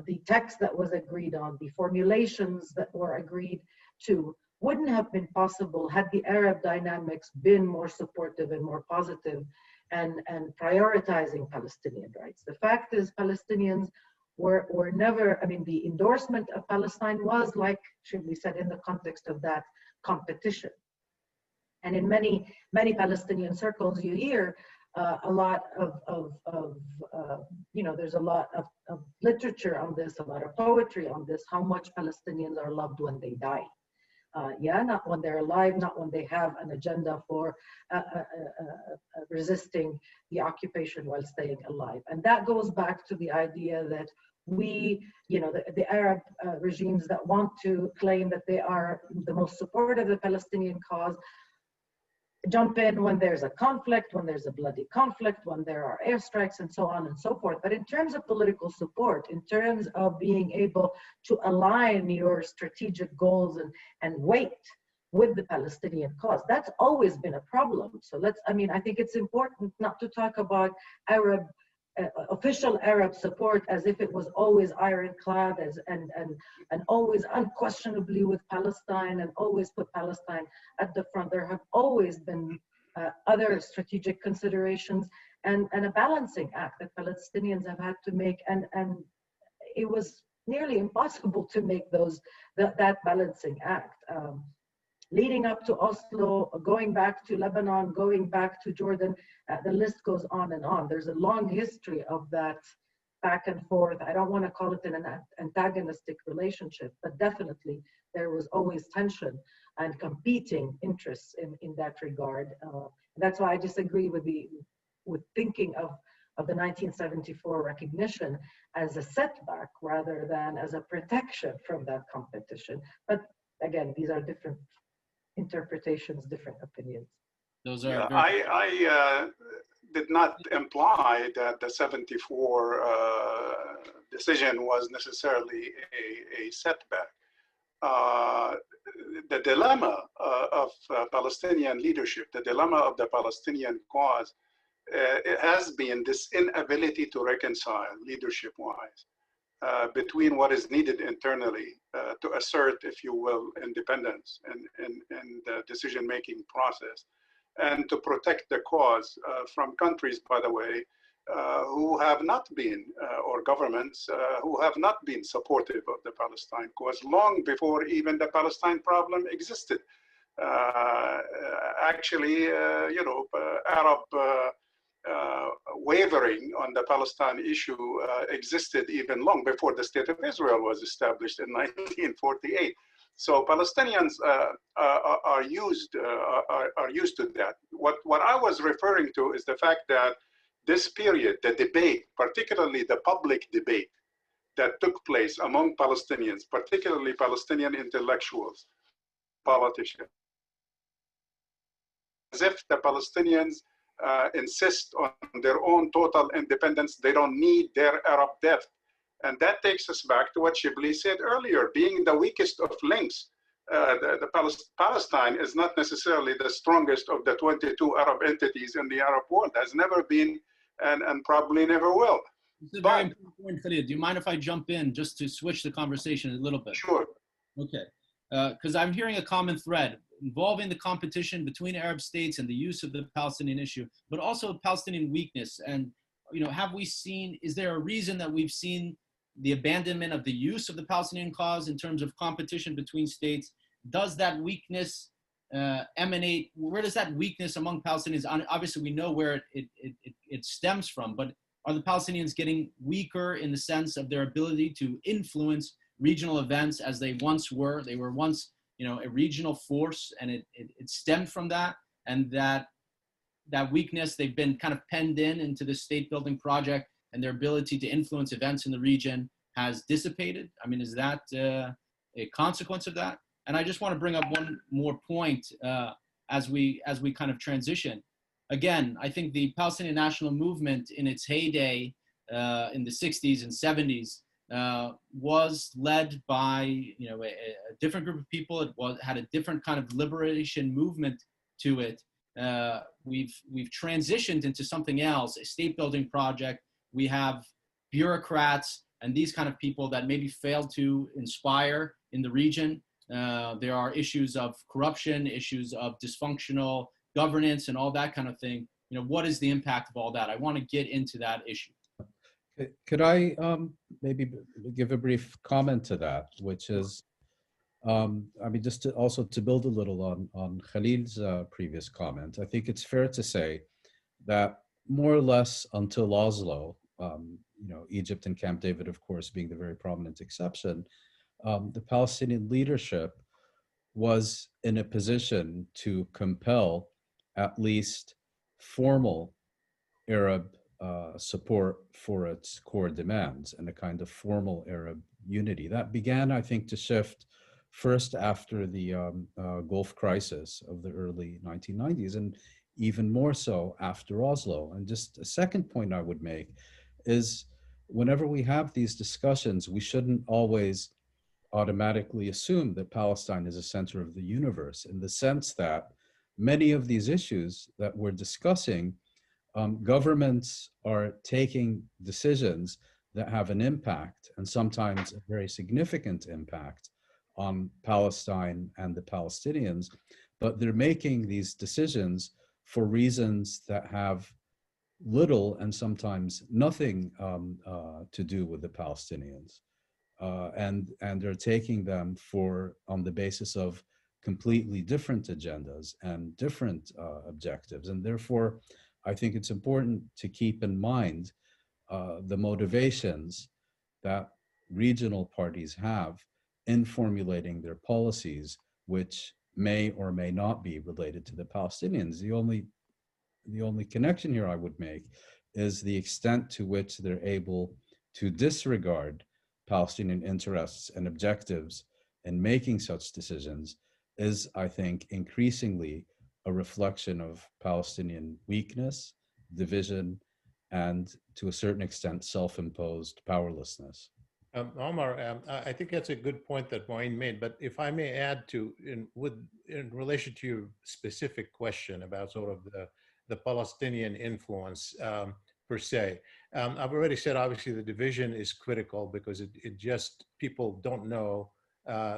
The text that was agreed on, the formulations that were agreed to, wouldn't have been possible had the Arab dynamics been more supportive and more positive and prioritizing Palestinian rights. The fact is, Palestinians were never, I mean, the endorsement of Palestine was, like should be said, in the context of that competition. And in many Palestinian circles, you hear a lot of there's a lot of literature on this, a lot of poetry on this, how much Palestinians are loved when they die. Not when they're alive, not when they have an agenda for resisting the occupation while staying alive. And that goes back to the idea that the Arab regimes that want to claim that they are the most supportive of the Palestinian cause, jump in when there's a conflict, when there's a bloody conflict, when there are airstrikes and so on and so forth. But in terms of political support, in terms of being able to align your strategic goals and weight with the Palestinian cause, that's always been a problem. So I think it's important not to talk about official Arab support as if it was always ironclad and always unquestionably with Palestine and always put Palestine at the front. There have always been other strategic considerations and a balancing act that Palestinians have had to make, and it was nearly impossible to make that balancing act. Leading up to Oslo, going back to Lebanon, going back to Jordan, the list goes on and on. There's a long history of that back and forth. I don't want to call it an antagonistic relationship, but definitely there was always tension and competing interests in that regard. That's why I disagree with thinking of the 1974 recognition as a setback rather than as a protection from that competition. But again, these are different interpretations, different opinions. Those are I did not imply that the 74 decision was necessarily a setback. The dilemma of Palestinian leadership, the dilemma of the Palestinian cause, it has been this inability to reconcile leadership-wise between what is needed internally to assert, if you will, independence in the decision-making process, and to protect the cause from countries, by the way, who have not been, or governments who have not been supportive of the Palestine cause long before even the Palestine problem existed. Actually, Arab wavering on the Palestine issue existed even long before the State of Israel was established in 1948. So Palestinians are used to that. What I was referring to is the fact that this period, the debate, particularly the public debate that took place among Palestinians, particularly Palestinian intellectuals, politicians, as if the Palestinians insist on their own total independence. They don't need their Arab debt. And that takes us back to what Shibli said earlier, being the weakest of links. Palestine is not necessarily the strongest of the 22 Arab entities in the Arab world, has never been and probably never will. It's a very important point, Khalid. Do you mind if I jump in just to switch the conversation a little bit? Sure. Okay. Because I'm hearing a common thread involving the competition between Arab states and the use of the Palestinian issue, but also Palestinian weakness. And, is there a reason that we've seen the abandonment of the use of the Palestinian cause in terms of competition between states? Does that weakness emanate, where does that weakness among Palestinians, obviously we know where it stems from, but are the Palestinians getting weaker in the sense of their ability to influence regional events as they once were? They were once, a regional force, and it stemmed from that, and that weakness, they've been kind of penned into the state building project, and their ability to influence events in the region has dissipated. I mean, is that a consequence of that? And I just want to bring up one more point as we kind of transition. Again, I think the Palestinian national movement in its heyday in the 60s and 70s was led by a different group of people. It had a different kind of liberation movement to it. We've transitioned into something else, a state building project. We have bureaucrats and these kind of people that maybe failed to inspire in the region. There are issues of corruption, issues of dysfunctional governance, and all that kind of thing. What is the impact of all that? I want to get into that issue. Could I maybe give a brief comment to that, which is, just to build a little on Khalil's previous comment. I think it's fair to say that more or less until Oslo, Egypt and Camp David, of course, being the very prominent exception, the Palestinian leadership was in a position to compel at least formal Arab support for its core demands and a kind of formal Arab unity. That began, I think, to shift first after the Gulf crisis of the early 1990s, and even more so after Oslo. And just a second point I would make is whenever we have these discussions, we shouldn't always automatically assume that Palestine is a center of the universe, in the sense that many of these issues that we're discussing, governments are taking decisions that have an impact, and sometimes a very significant impact, on Palestine and the Palestinians, but they're making these decisions for reasons that have little and sometimes nothing to do with the Palestinians. And they're taking them on the basis of completely different agendas and different objectives. And therefore, I think it's important to keep in mind the motivations that regional parties have in formulating their policies, which may or may not be related to the Palestinians. The only connection here I would make is the extent to which they're able to disregard Palestinian interests and objectives in making such decisions is, I think, increasingly a reflection of Palestinian weakness, division, and to a certain extent, self-imposed powerlessness. Omar, I think that's a good point that Moeen made, but if I may add in relation to your specific question about sort of the Palestinian influence per se, I've already said obviously the division is critical because it just, people don't know,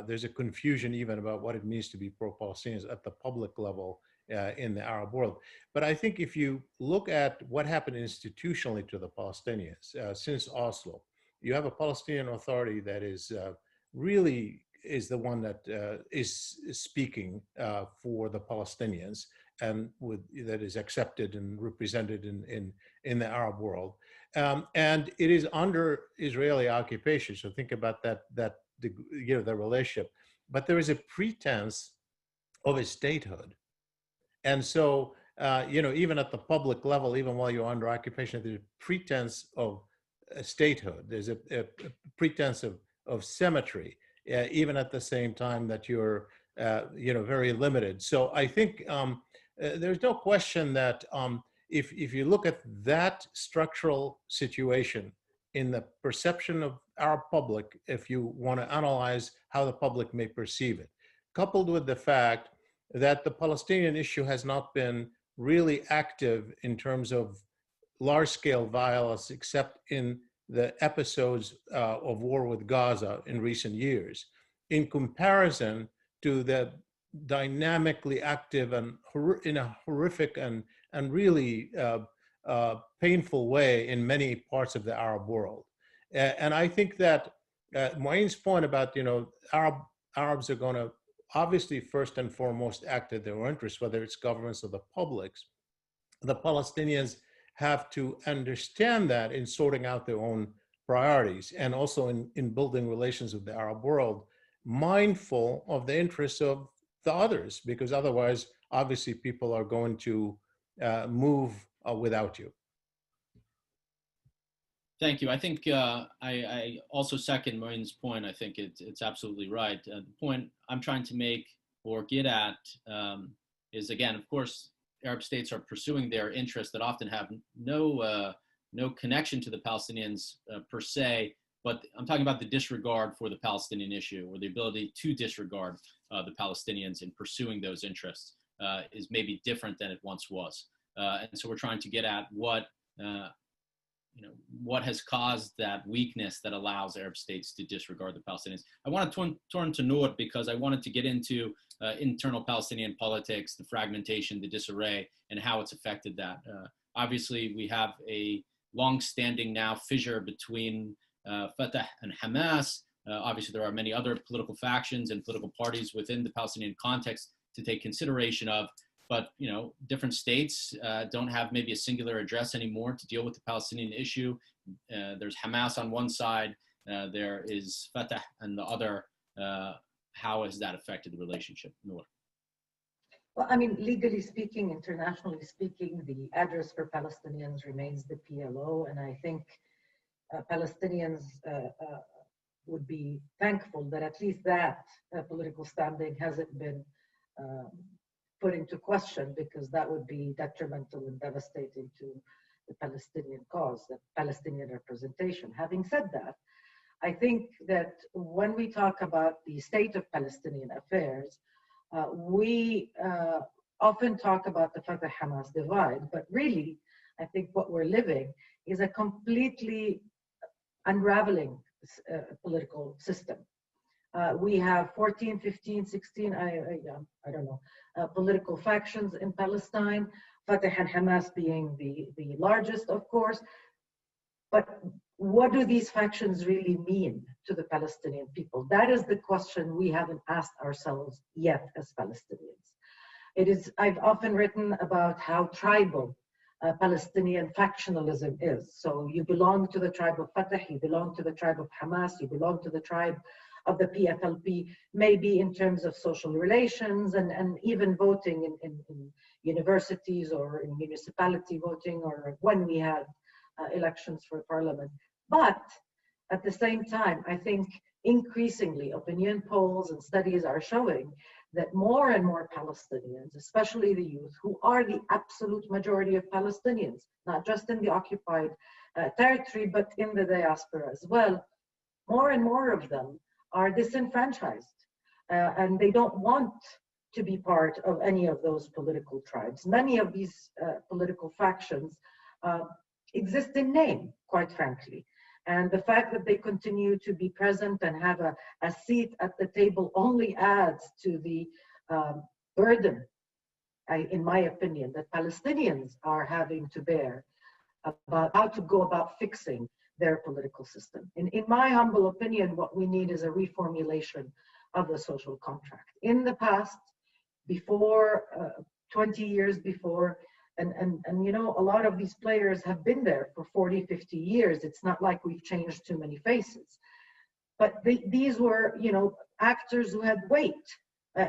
there's a confusion even about what it means to be pro-Palestinians at the public level in the Arab world. But I think if you look at what happened institutionally to the Palestinians since Oslo, you have a Palestinian Authority that is really is the one that is speaking for the Palestinians and that is accepted and represented in the Arab world, and it is under Israeli occupation. So think about that the relationship, but there is a pretense of a statehood, and so even at the public level, even while you're under occupation, there's a pretense of statehood. There's a pretense of symmetry, even at the same time that you're, very limited. So I think there's no question that if you look at that structural situation in the perception of our public, if you want to analyze how the public may perceive it, coupled with the fact that the Palestinian issue has not been really active in terms of large-scale violence, except in the episodes of war with Gaza in recent years, in comparison to the dynamically active and in a horrific and really painful way in many parts of the Arab world. And I think that Moeen's point about, Arabs are going to obviously first and foremost act in their own interests, whether it's governments or the publics. The Palestinians have to understand that in sorting out their own priorities and also in building relations with the Arab world, mindful of the interests of the others, because otherwise, obviously, people are going to move without you. Thank you. I think I also second Moeen's point. I think it's absolutely right. The point I'm trying to make or get at is, again, of course, Arab states are pursuing their interests that often have no connection to the Palestinians per se, but I'm talking about the disregard for the Palestinian issue, or the ability to disregard the Palestinians in pursuing those interests is maybe different than it once was. And so we're trying to get at what has caused that weakness that allows Arab states to disregard the Palestinians. I want to turn to Noor because I wanted to get into internal Palestinian politics, the fragmentation, the disarray, and how it's affected that. Obviously, we have a long-standing now fissure between Fatah and Hamas. Obviously, there are many other political factions and political parties within the Palestinian context to take consideration of. But different states don't have maybe a singular address anymore to deal with the Palestinian issue. There's Hamas on one side, there is Fatah on the other, how has that affected the relationship? Noor? Well, I mean, legally speaking, internationally speaking, the address for Palestinians remains the PLO, and I think Palestinians would be thankful that at least that political standing hasn't been put into question, because that would be detrimental and devastating to the Palestinian cause, the Palestinian representation. Having said that, I think that when we talk about the state of Palestinian affairs, we often talk about the Fatah-Hamas divide, but really, I think what we're living is a completely unraveling political system. We have 14, 15, 16, I don't know, political factions in Palestine, Fatah and Hamas being the largest, of course. But what do these factions really mean to the Palestinian people? That is the question we haven't asked ourselves yet as Palestinians. I've often written about how tribal Palestinian factionalism is. So you belong to the tribe of Fatah, you belong to the tribe of Hamas, you belong to the tribe of the PFLP, maybe in terms of social relations and even voting in universities or in municipality voting, or when we had elections for parliament. But at the same time, I think increasingly opinion polls and studies are showing that more and more Palestinians, especially the youth, who are the absolute majority of Palestinians, not just in the occupied territory, but in the diaspora as well, more and more of them are disenfranchised, and they don't want to be part of any of those political tribes. Many of these political factions exist in name, quite frankly. And the fact that they continue to be present and have a seat at the table only adds to the burden, in my opinion, that Palestinians are having to bear about how to go about fixing their political system. In my humble opinion, what we need is a reformulation of the social contract. In the past, before 20 years before, and you know, a lot of these players have been there for 40, 50 years. It's not like we've changed too many faces. But these were, you know, actors who had weight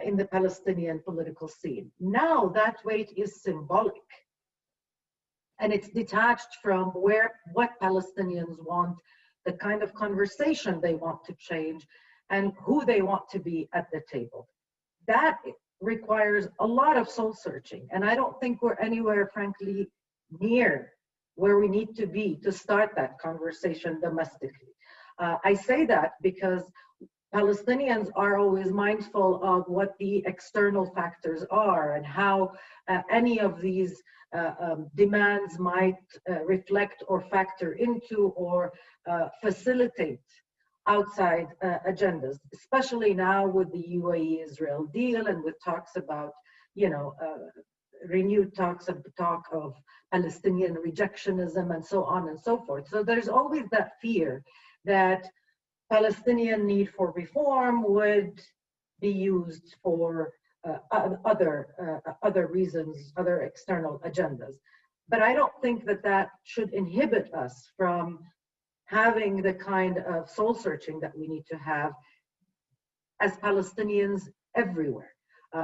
in the Palestinian political scene. Now that weight is symbolic. And it's detached from what Palestinians want, the kind of conversation they want to change, and who they want to be at the table. That requires a lot of soul searching. And I don't think we're anywhere, frankly, near where we need to be to start that conversation domestically. I say that because Palestinians are always mindful of what the external factors are and how any of these demands might reflect or factor into or facilitate outside agendas, especially now with the UAE-Israel deal and with talks about, you know, renewed talk of Palestinian rejectionism and so on and so forth. So there's always that fear that Palestinian need for reform would be used for other reasons, other external agendas. But I don't think that should inhibit us from having the kind of soul searching that we need to have as Palestinians everywhere,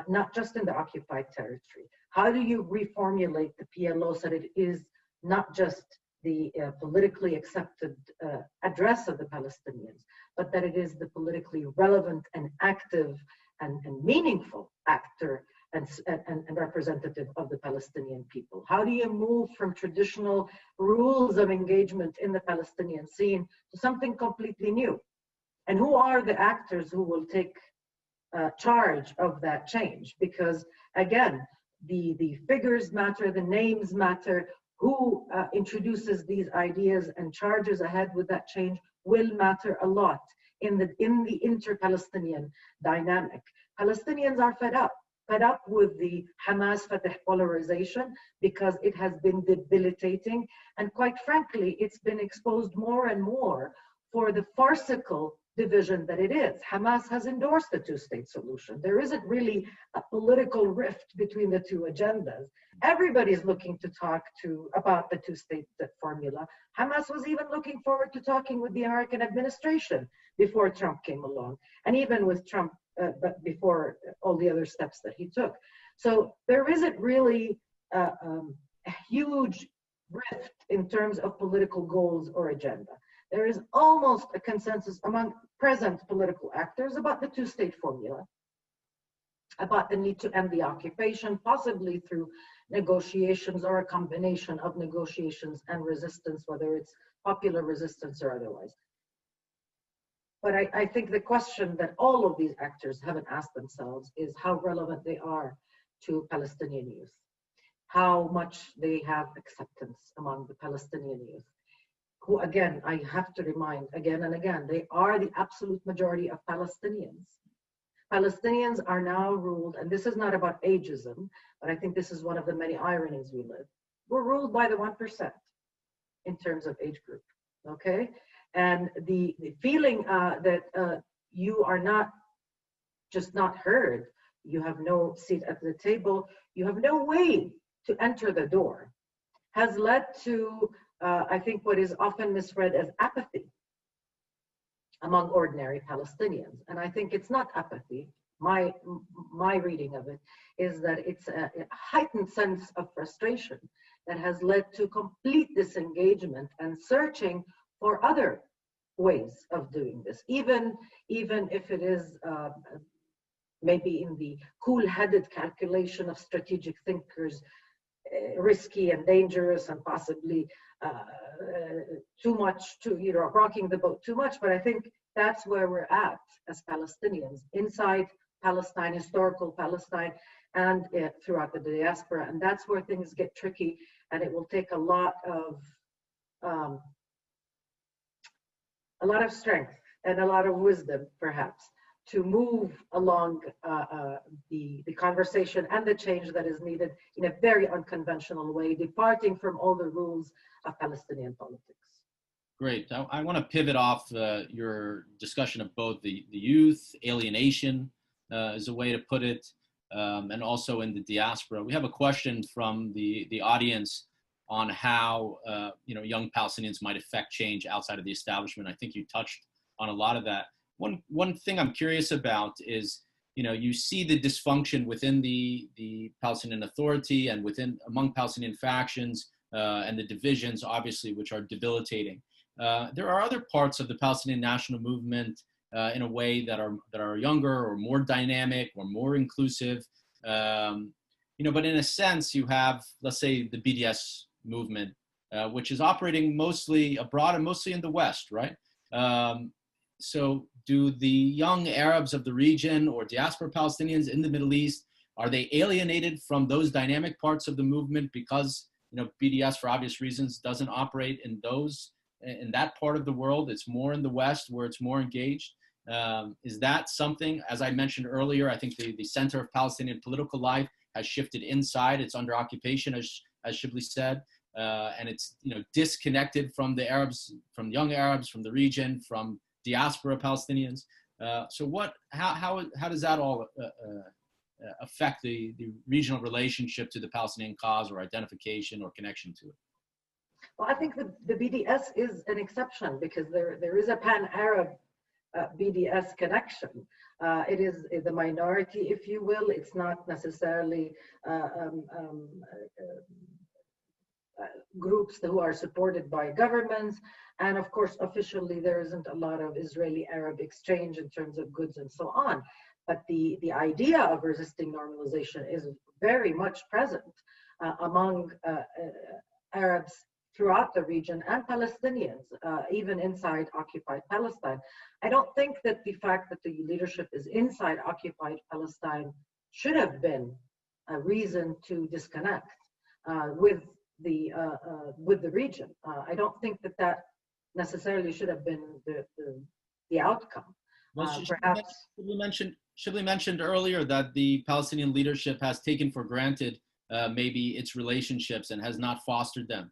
not just in the occupied territory. How do you reformulate the PLO so that it is not just the politically accepted address of the Palestinians, but that it is the politically relevant and active and meaningful actor and representative of the Palestinian people? How do you move from traditional rules of engagement in the Palestinian scene to something completely new? And who are the actors who will take charge of that change? Because again, the figures matter, the names matter. Who introduces these ideas and charges ahead with that change will matter a lot in the inter-Palestinian dynamic. Palestinians are fed up with the Hamas-Fatah polarization because it has been debilitating, and quite frankly, it's been exposed more and more for the farcical division that it is. Hamas has endorsed the two-state solution. There isn't really a political rift between the two agendas. Everybody's looking to talk about the two-state formula. Hamas was even looking forward to talking with the American administration before Trump came along. And even with Trump but before all the other steps that he took. So there isn't really a huge rift in terms of political goals or agenda. There is almost a consensus among present political actors about the two-state formula, about the need to end the occupation, possibly through negotiations or a combination of negotiations and resistance, whether it's popular resistance or otherwise. But I think the question that all of these actors haven't asked themselves is how relevant they are to Palestinian youth, how much they have acceptance among the Palestinian youth, who, again, I have to remind again and again, they are the absolute majority of Palestinians. Palestinians are now ruled, and this is not about ageism, but I think this is one of the many ironies we live. We're ruled by the 1% in terms of age group, okay? And the feeling that you are not just not heard, you have no seat at the table, you have no way to enter the door, has led to, I think, what is often misread as apathy among ordinary Palestinians. And I think it's not apathy. My reading of it is that it's a heightened sense of frustration that has led to complete disengagement and searching for other ways of doing this, even if it is maybe in the cool-headed calculation of strategic thinkers, risky and dangerous and possibly too much, rocking the boat too much. But I think that's where we're at as Palestinians, inside Palestine, historical Palestine, and throughout the diaspora. And that's where things get tricky, and it will take a lot of strength and a lot of wisdom, perhaps, to move along the conversation and the change that is needed in a very unconventional way, departing from all the rules of Palestinian politics. Great. I want to pivot off your discussion of both the youth, alienation is a way to put it, and also in the diaspora. We have a question from the audience on how young Palestinians might affect change outside of the establishment. I think you touched on a lot of that. One thing I'm curious about is, you see the dysfunction within the Palestinian Authority and among Palestinian factions and the divisions, obviously, which are debilitating. There are other parts of the Palestinian national movement in a way that are younger or more dynamic or more inclusive. But in a sense, you have, let's say, the BDS movement, which is operating mostly abroad and mostly in the West, right? So do the young Arabs of the region or diaspora Palestinians in the Middle East, are they alienated from those dynamic parts of the movement because, BDS, for obvious reasons, doesn't operate in that part of the world? It's more in the West where it's more engaged. Is that something, as I mentioned earlier, I think the center of Palestinian political life has shifted inside. It's under occupation, as Shibli said, and it's disconnected from the Arabs, from young Arabs, from the region, from diaspora Palestinians. So how does that all affect the regional relationship to the Palestinian cause or identification or connection to it? Well, I think the BDS is an exception because there is a pan-Arab BDS connection. It is the minority, if you will. It's not necessarily groups who are supported by governments. And of course, officially, there isn't a lot of Israeli-Arab exchange in terms of goods and so on. But the idea of resisting normalization is very much present among Arabs throughout the region and Palestinians, even inside occupied Palestine. I don't think that the fact that the leadership is inside occupied Palestine should have been a reason to disconnect with the region. I don't think that necessarily should have been the outcome. Well, Perhaps Shibli mentioned earlier that the Palestinian leadership has taken for granted maybe its relationships and has not fostered them.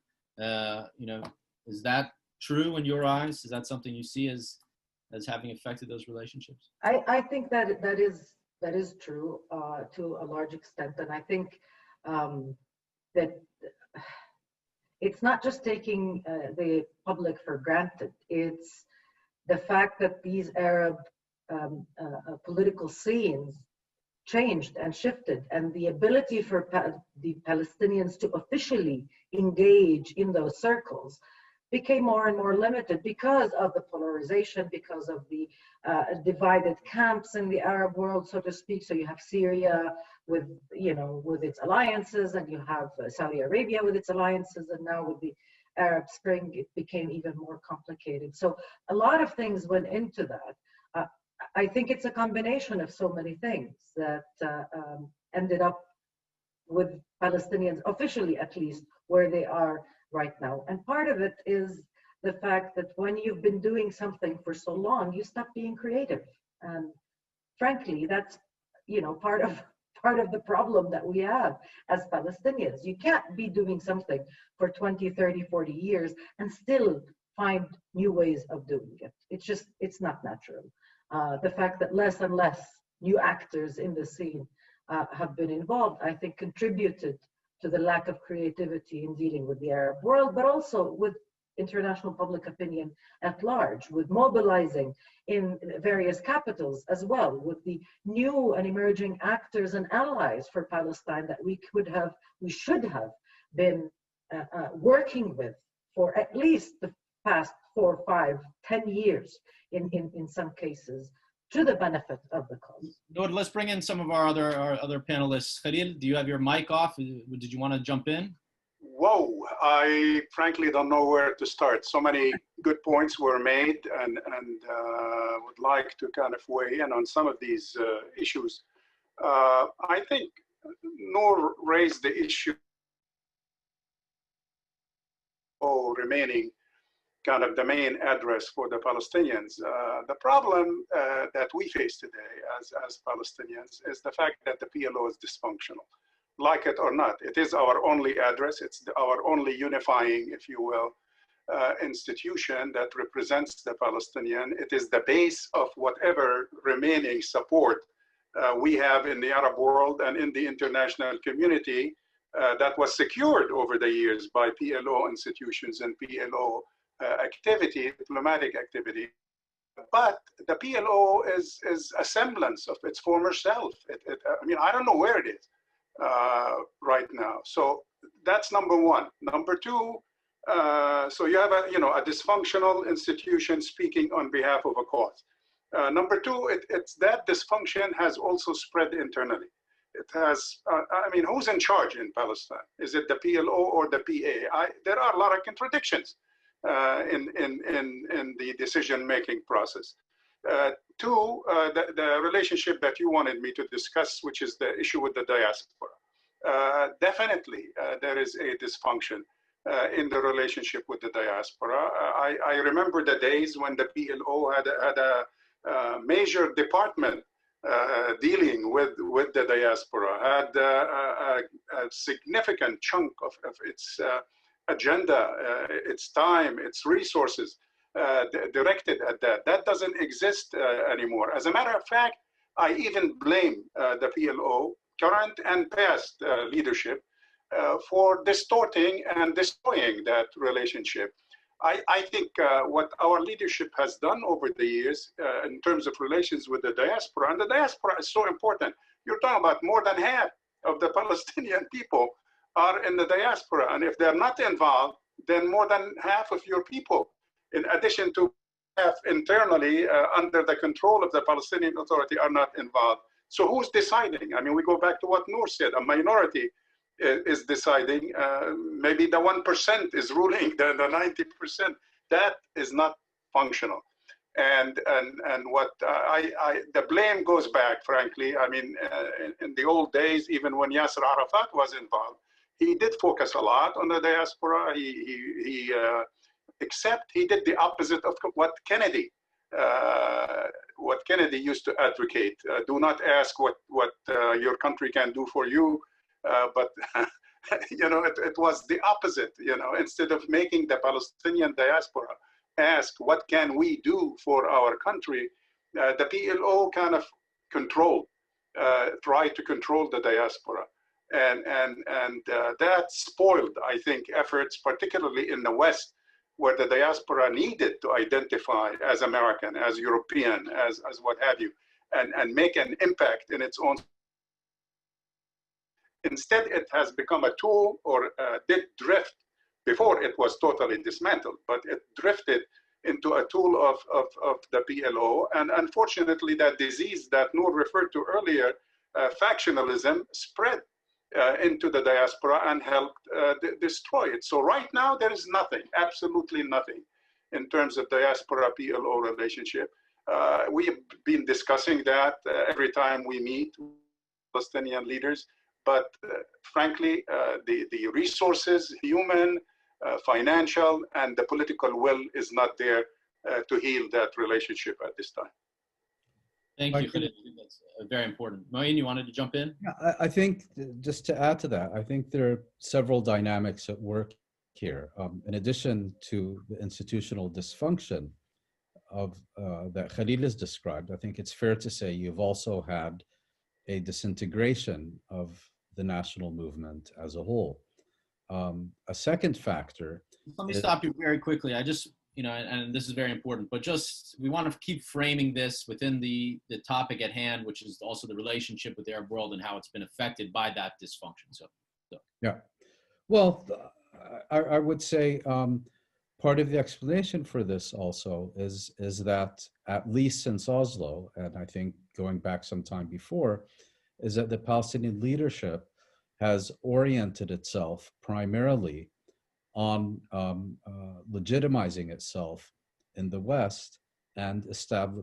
Is that true in your eyes? Is that something you see as having affected those relationships? I think that is true to a large extent, and I think that it's not just taking the public for granted. It's the fact that these Arab political scenes changed and shifted, and the ability for the Palestinians to officially engage in those circles became more and more limited because of the polarization, because of the divided camps in the Arab world, so to speak. So you have Syria with, with its alliances, and you have Saudi Arabia with its alliances, and now with the Arab Spring, it became even more complicated. So a lot of things went into that. I think it's a combination of so many things that ended up with Palestinians, officially at least, where they are right now. And part of it is the fact that when you've been doing something for so long, you stop being creative. And frankly, that's part of the problem that we have as Palestinians. You can't be doing something for 20, 30, 40 years and still find new ways of doing it. It's not natural. The fact that less and less new actors in the scene have been involved, I think, contributed to the lack of creativity in dealing with the Arab world, but also with international public opinion at large, with mobilizing in various capitals as well, with the new and emerging actors and allies for Palestine that we should have been working with for at least the past 4, 5, 10 years in some cases, to the benefit of the cause. Noor, let's bring in some of our other panelists. Khalil, do you have your mic off? Did you want to jump in? Whoa, I frankly don't know where to start. So many good points were made, and would like to kind of weigh in on some of these issues. I think Noor raised the issue of remaining kind of the main address for the Palestinians. The problem that we face today as Palestinians is the fact that the PLO is dysfunctional. Like it or not, it is our only address. It's our only unifying, if you will, institution that represents the Palestinian. It is the base of whatever remaining support we have in the Arab world and in the international community that was secured over the years by PLO institutions and PLO activity, diplomatic activity. But the PLO is a semblance of its former self. I mean, I don't know where it is right now. So that's number one. Number two, so you have a dysfunctional institution speaking on behalf of a cause. Number two, it's that dysfunction has also spread internally. It has, I mean, who's in charge in Palestine? Is it the PLO or the PA? There are a lot of contradictions in the decision-making process. Two, the relationship that you wanted me to discuss, which is the issue with the diaspora. Definitely, there is a dysfunction in the relationship with the diaspora. I remember the days when the PLO had a major department dealing with the diaspora, had a significant chunk of its agenda, its time, its resources directed at that. That doesn't exist anymore. As a matter of fact, I even blame the PLO, current and past leadership, for distorting and destroying that relationship. I think what our leadership has done over the years in terms of relations with the diaspora, and the diaspora is so important. You're talking about more than half of the Palestinian people are in the diaspora. And if they're not involved, then more than half of your people, in addition to half internally under the control of the Palestinian Authority, are not involved. So who's deciding? I mean, we go back to what Noor said, a minority is deciding. Maybe the 1% is ruling the 90%. That is not functional. And what the blame goes back, frankly. I mean, in the old days, even when Yasser Arafat was involved, he did focus a lot on the diaspora. Except he did the opposite of what Kennedy used to advocate. Do not ask what your country can do for you, but it was the opposite. Instead of making the Palestinian diaspora ask what can we do for our country, the PLO kind of tried to control the diaspora, and that spoiled, I think, efforts, particularly in the West, where the diaspora needed to identify as American, as European, as what have you, and make an impact in its own. Instead, it has become a tool, or did drift. Before it was totally dismantled, but it drifted into a tool of the PLO. And unfortunately, that disease that Noor referred to earlier, factionalism, spread into the diaspora and helped destroy it. So right now, there is nothing, absolutely nothing, in terms of diaspora-PLO relationship. We have been discussing that every time we meet Palestinian leaders, but frankly, the resources, human, financial, and the political will is not there to heal that relationship at this time. Thank you, Khalid. That's very important. Moeen, you wanted to jump in? Yeah, I think just to add to that, I think there are several dynamics at work here. In addition to the institutional dysfunction of that Khalid has described, I think it's fair to say you've also had a disintegration of the national movement as a whole. A second factor. Let me stop you very quickly. I just, and this is very important, but just, we want to keep framing this within the topic at hand, which is also the relationship with the Arab world and how it's been affected by that dysfunction. So. Yeah. Well, I would say part of the explanation for this also is that at least since Oslo, and I think going back some time before, is that the Palestinian leadership has oriented itself primarily on legitimizing itself in the West and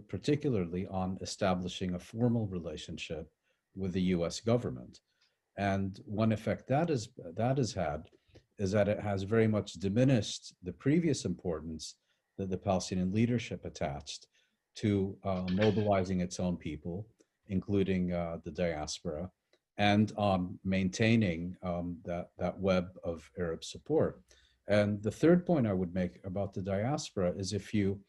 particularly on establishing a formal relationship with the US government. And one effect that has had is that it has very much diminished the previous importance that the Palestinian leadership attached to mobilizing its own people, including the diaspora, and on maintaining that web of Arab support. And the third point I would make about the diaspora is if you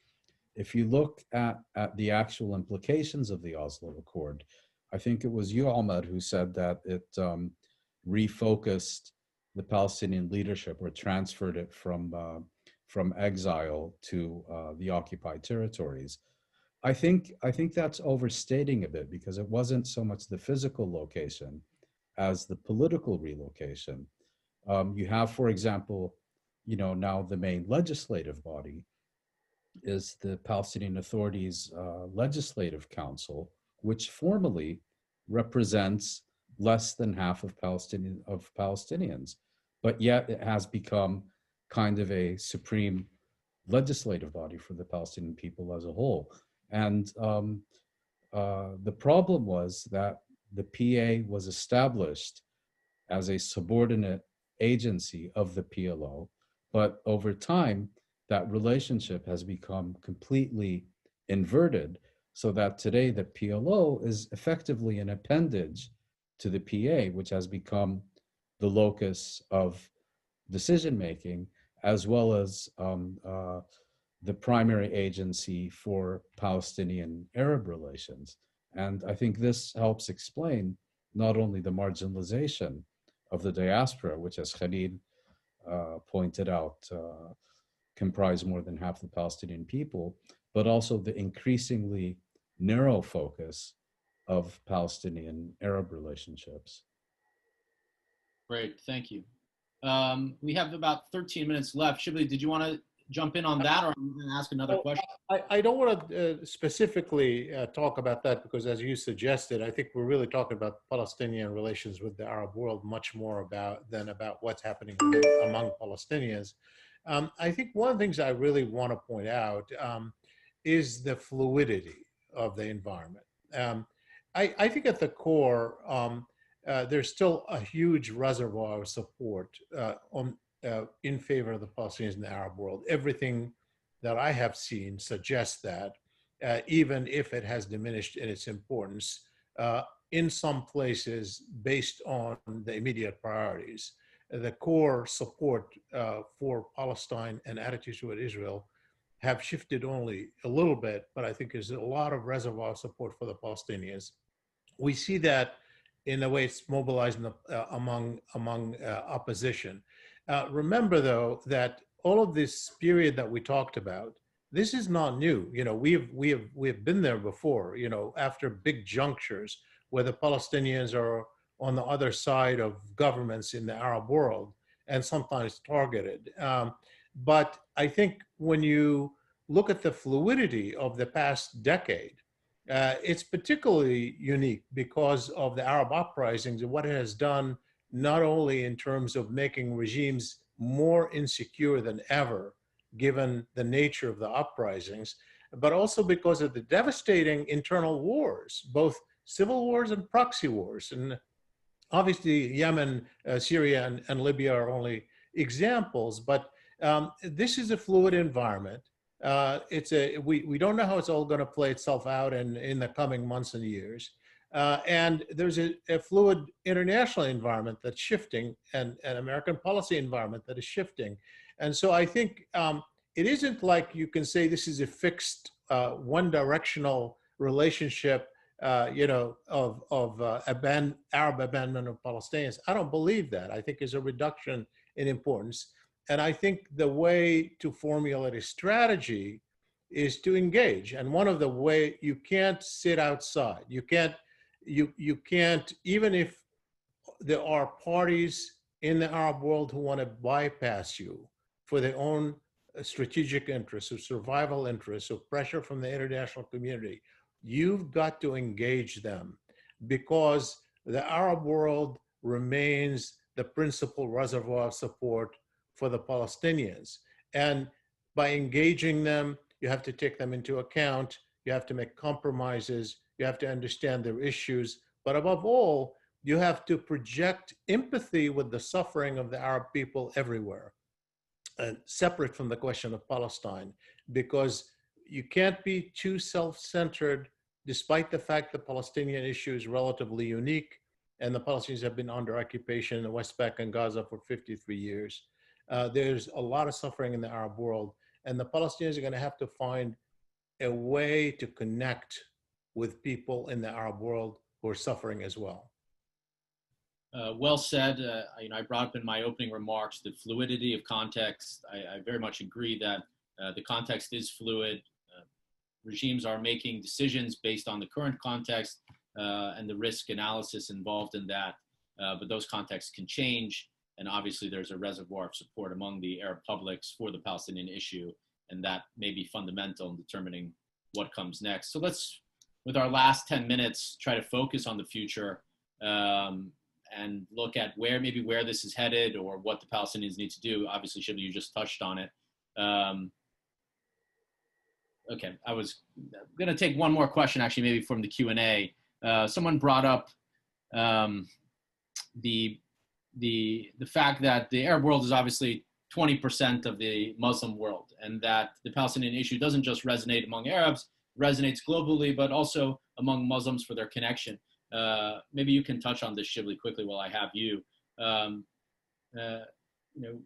look at the actual implications of the Oslo Accord, I think it was you, Ahmed, who said that it refocused the Palestinian leadership or transferred it from exile to the occupied territories. I think that's overstating a bit, because it wasn't so much the physical location as the political relocation. You have, for example, now the main legislative body is the Palestinian Authority's Legislative Council, which formally represents less than half of Palestinians, but yet it has become kind of a supreme legislative body for the Palestinian people as a whole. And the problem was that the PA was established as a subordinate agency of the PLO, but over time, that relationship has become completely inverted, so that today the PLO is effectively an appendage to the PA, which has become the locus of decision-making, as well as the primary agency for Palestinian-Arab relations. And I think this helps explain not only the marginalization of the diaspora, which, as Khalid pointed out, comprise more than half the Palestinian people, but also the increasingly narrow focus of Palestinian-Arab relationships. Great, thank you. We have about 13 minutes left. Shibli, did you want to jump in on that, or I'm going to ask another question? I don't want to specifically talk about that, because as you suggested, I think we're really talking about Palestinian relations with the Arab world much more than about what's happening among Palestinians. I think one of the things I really want to point out is the fluidity of the environment. I think at the core, there's still a huge reservoir of support in favor of the Palestinians in the Arab world. Everything that I have seen suggests that, even if it has diminished in its importance, in some places based on the immediate priorities, the core support for Palestine and attitudes toward Israel have shifted only a little bit, but I think there's a lot of reservoir support for the Palestinians. We see that in the way it's mobilized among opposition. Remember, though, that all of this period that we talked about, this is not new. You know, we've been there before. You know, after big junctures where the Palestinians are on the other side of governments in the Arab world and sometimes targeted. But I think when you look at the fluidity of the past decade, it's particularly unique because of the Arab uprisings and what it has done, not only in terms of making regimes more insecure than ever, given the nature of the uprisings, but also because of the devastating internal wars, both civil wars and proxy wars. And obviously, Yemen, Syria, and Libya are only examples, but this is a fluid environment. We don't know how it's all going to play itself out in the coming months and years. And there's a fluid international environment that's shifting, and an American policy environment that is shifting. And so I think it isn't like you can say this is a fixed one-directional relationship, you know, of Arab abandonment of Palestinians. I don't believe that. I think there's a reduction in importance. And I think the way to formulate a strategy is to engage. And one of the way, you can't sit outside. You can't, even if there are parties in the Arab world who want to bypass you for their own strategic interests, or survival interests, or pressure from the international community, you've got to engage them, because the Arab world remains the principal reservoir of support for the Palestinians. And by engaging them, you have to take them into account, you have to make compromises, you have to understand their issues, but above all, you have to project empathy with the suffering of the Arab people everywhere, and separate from the question of Palestine, because you can't be too self-centered, despite the fact the Palestinian issue is relatively unique, and the Palestinians have been under occupation in the West Bank and Gaza for 53 years. There's a lot of suffering in the Arab world, and the Palestinians are going to have to find a way to connect with people in the Arab world who are suffering as well. Well said. You know, I brought up in my opening remarks the fluidity of context. I very much agree that the context is fluid. Regimes are making decisions based on the current context and the risk analysis involved in that, but those contexts can change. And obviously there's a reservoir of support among the Arab publics for the Palestinian issue, and that may be fundamental in determining what comes next. So let's, with our last 10 minutes, try to focus on the future and look at where this is headed, or what the Palestinians need to do. Obviously, Shibli, you just touched on it. Okay, I was gonna take one more question, actually, maybe from the Q&A. Someone brought up the fact that the Arab world is obviously 20% of the Muslim world, and that the Palestinian issue doesn't just resonate among Arabs, resonates globally, but also among Muslims for their connection. Maybe you can touch on this, Shibli, quickly while I have you. You know,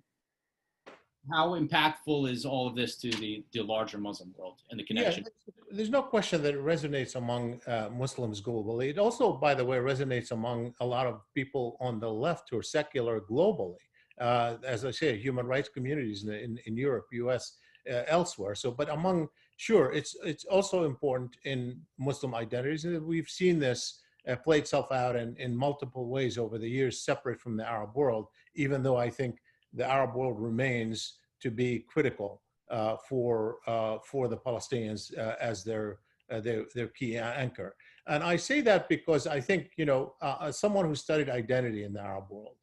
how impactful is all of this to the larger Muslim world and the connection? Yeah, there's no question that it resonates among Muslims globally. It also, by the way, resonates among a lot of people on the left who are secular globally. As I say, human rights communities in Europe, US, elsewhere. So, but among, sure, it's also important in Muslim identities. And we've seen this play itself out in multiple ways over the years, separate from the Arab world, even though I think the Arab world remains to be critical for the Palestinians as their key anchor. And I say that because I think, you know, as someone who studied identity in the Arab world,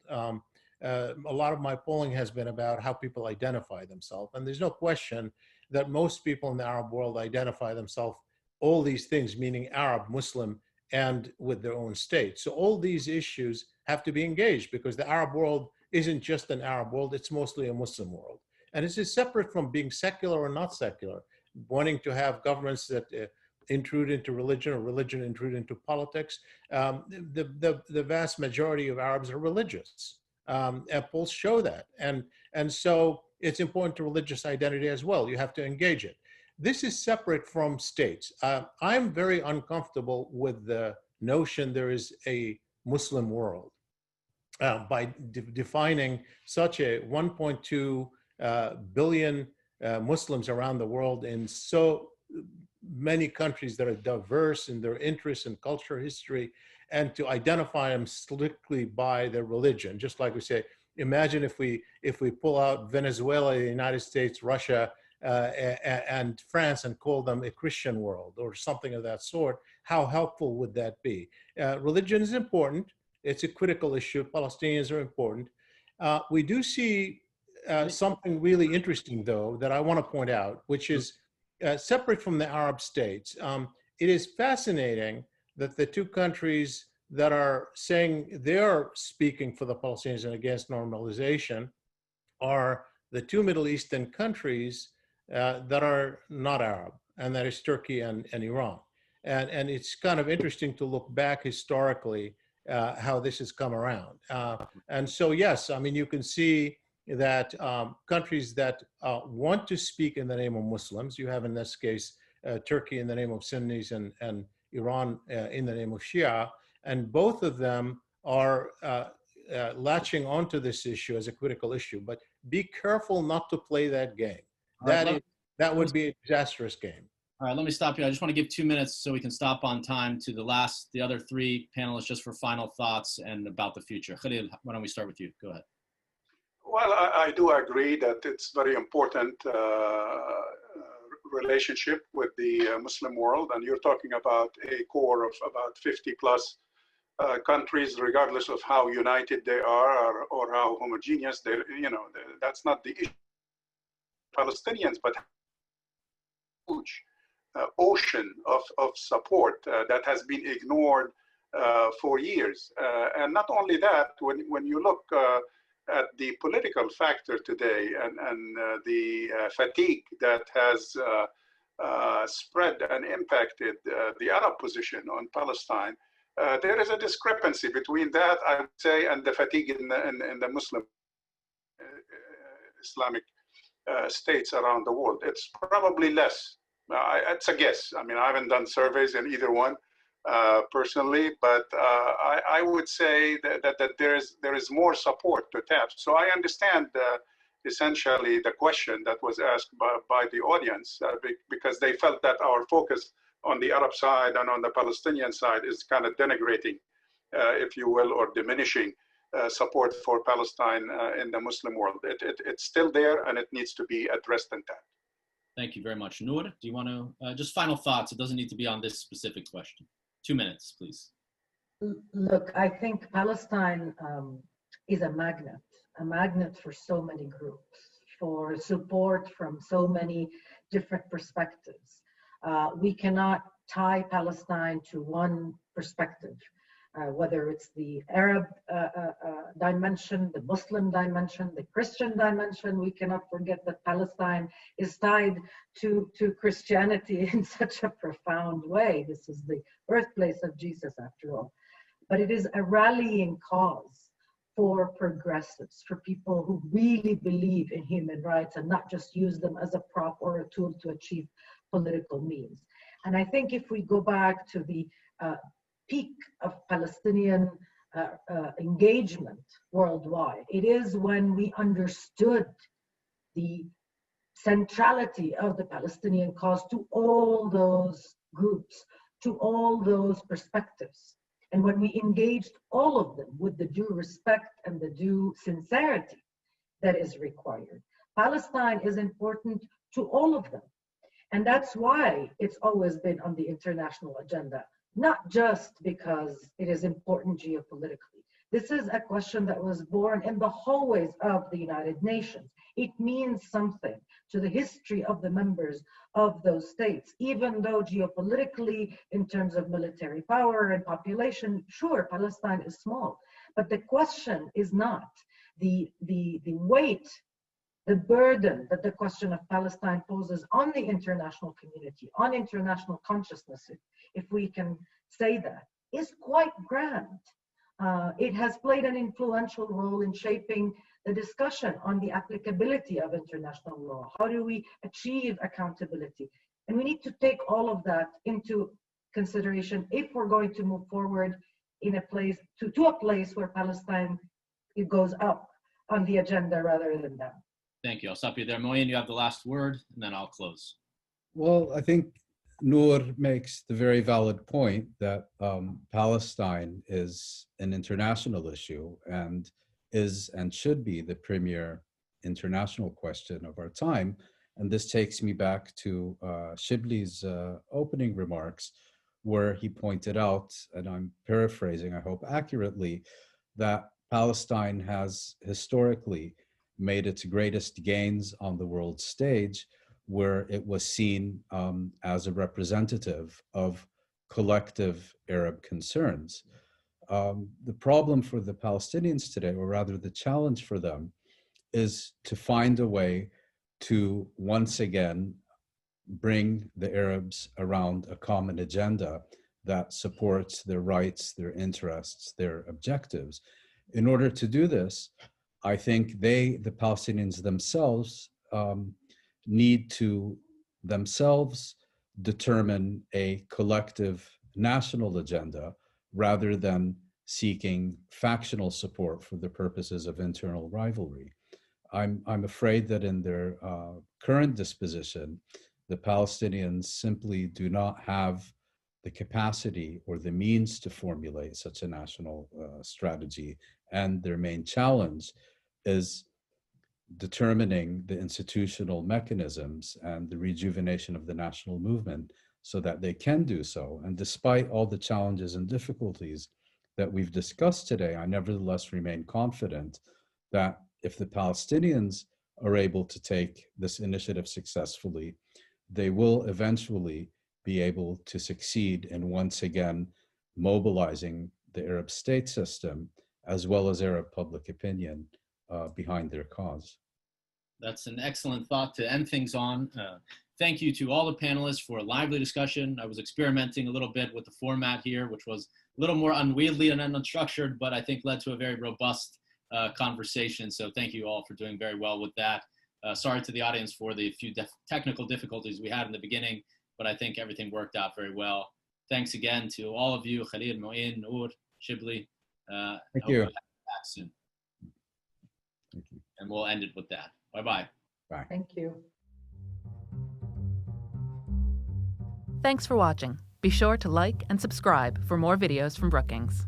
a lot of my polling has been about how people identify themselves. And there's no question that most people in the Arab world identify themselves, all these things, meaning Arab, Muslim, and with their own state. So all these issues have to be engaged, because the Arab world isn't just an Arab world, it's mostly a Muslim world. And this is separate from being secular or not secular, wanting to have governments that intrude into religion, or religion intrude into politics. The vast majority of Arabs are religious. And polls show that. And so it's important to religious identity as well. You have to engage it. This is separate from states. I'm very uncomfortable with the notion there is a Muslim world by defining such a 1.2 billion Muslims around the world in so many countries that are diverse in their interests and culture, history, and to identify them strictly by their religion. Just like we say, imagine if we pull out Venezuela, the United States, Russia, and France and call them a Christian world or something of that sort. How helpful would that be? Religion is important. It's a critical issue. Palestinians are important. We do see something really interesting, though, that I want to point out, which is separate from the Arab states. It is fascinating that the two countries that are saying they're speaking for the Palestinians and against normalization are the two Middle Eastern countries that are not Arab, and that is Turkey and Iran. And it's kind of interesting to look back historically how this has come around. And so, yes, I mean, you can see that countries that want to speak in the name of Muslims, you have in this case, Turkey in the name of Sunnis and Iran in the name of Shia, and both of them are latching onto this issue as a critical issue. But be careful not to play that game. That would be a disastrous game. All right, let me stop you. I just want to give 2 minutes so we can stop on time to the other three panelists just for final thoughts and about the future. Khalil, why don't we start with you? Go ahead. Well, I do agree that it's very important relationship with the Muslim world, and you're talking about a core of about 50 plus countries, regardless of how united they are or how homogeneous they, that's not the issue. Palestinians, but huge ocean of support that has been ignored for years. And not only that, when you look at the political factor today and the fatigue that has spread and impacted the Arab position on Palestine, there is a discrepancy between that, I would say, and the fatigue in the Muslim Islamic states around the world. It's probably less. It's a guess. I mean, I haven't done surveys in either one personally, but I would say that there is more support to tap. So I understand essentially the question that was asked by the audience because they felt that our focus on the Arab side and on the Palestinian side is kind of denigrating, if you will, or diminishing support for Palestine in the Muslim world. It's still there and it needs to be addressed and tapped. Thank you very much. Noor, do you want to, just final thoughts? It doesn't need to be on this specific question. 2 minutes, please. Look, I think Palestine is a magnet for so many groups, for support from so many different perspectives. We cannot tie Palestine to one perspective, whether it's the Arab dimension, the Muslim dimension, the Christian dimension. We cannot forget that Palestine is tied to Christianity in such a profound way. This is the birthplace of Jesus, after all. But it is a rallying cause for progressives, for people who really believe in human rights and not just use them as a prop or a tool to achieve political means. And I think if we go back to the peak of Palestinian engagement worldwide, it is when we understood the centrality of the Palestinian cause to all those groups, to all those perspectives. And when we engaged all of them with the due respect and the due sincerity that is required. Palestine is important to all of them. And that's why it's always been on the international agenda, not just because it is important geopolitically. This is a question that was born in the hallways of the United Nations. It means something to the history of the members of those states, even though geopolitically, in terms of military power and population, sure, Palestine is small. But the question is not the weight, the burden that the question of Palestine poses on the international community, on international consciousness, if we can say that, is quite grand. It has played an influential role in shaping the discussion on the applicability of international law. How do we achieve accountability? And we need to take all of that into consideration if we're going to move forward in a place, to a place where Palestine, it goes up on the agenda rather than down. Thank you. I'll stop you there. Moeen, you have the last word, and then I'll close. Well, I think Noor makes the very valid point that Palestine is an international issue and is and should be the premier international question of our time. And this takes me back to Shibli's opening remarks, where he pointed out, and I'm paraphrasing, I hope accurately, that Palestine has historically made its greatest gains on the world stage, where it was seen as a representative of collective Arab concerns. The problem for the Palestinians today, or rather the challenge for them, is to find a way to once again bring the Arabs around a common agenda that supports their rights, their interests, their objectives. In order to do this, I think the Palestinians themselves, need to themselves determine a collective national agenda rather than seeking factional support for the purposes of internal rivalry. I'm afraid that in their current disposition, the Palestinians simply do not have the capacity or the means to formulate such a national strategy. And their main challenge is determining the institutional mechanisms and the rejuvenation of the national movement so that they can do so. And despite all the challenges and difficulties that we've discussed today, I nevertheless remain confident that if the Palestinians are able to take this initiative successfully, they will eventually be able to succeed in once again mobilizing the Arab state system as well as Arab public opinion behind their cause. That's an excellent thought to end things on. Thank you to all the panelists for a lively discussion. I was experimenting a little bit with the format here, which was a little more unwieldy and unstructured, but I think led to a very robust conversation. So thank you all for doing very well with that. Sorry to the audience for the few technical difficulties we had in the beginning, but I think everything worked out very well. Thanks again to all of you, Khalil, Moeen, Noor, Shibli. Thank you. We'll have you back soon. Thank you. And we'll end it with that. Bye-bye. Bye. Thank you. Thanks for watching. Be sure to like and subscribe for more videos from Brookings.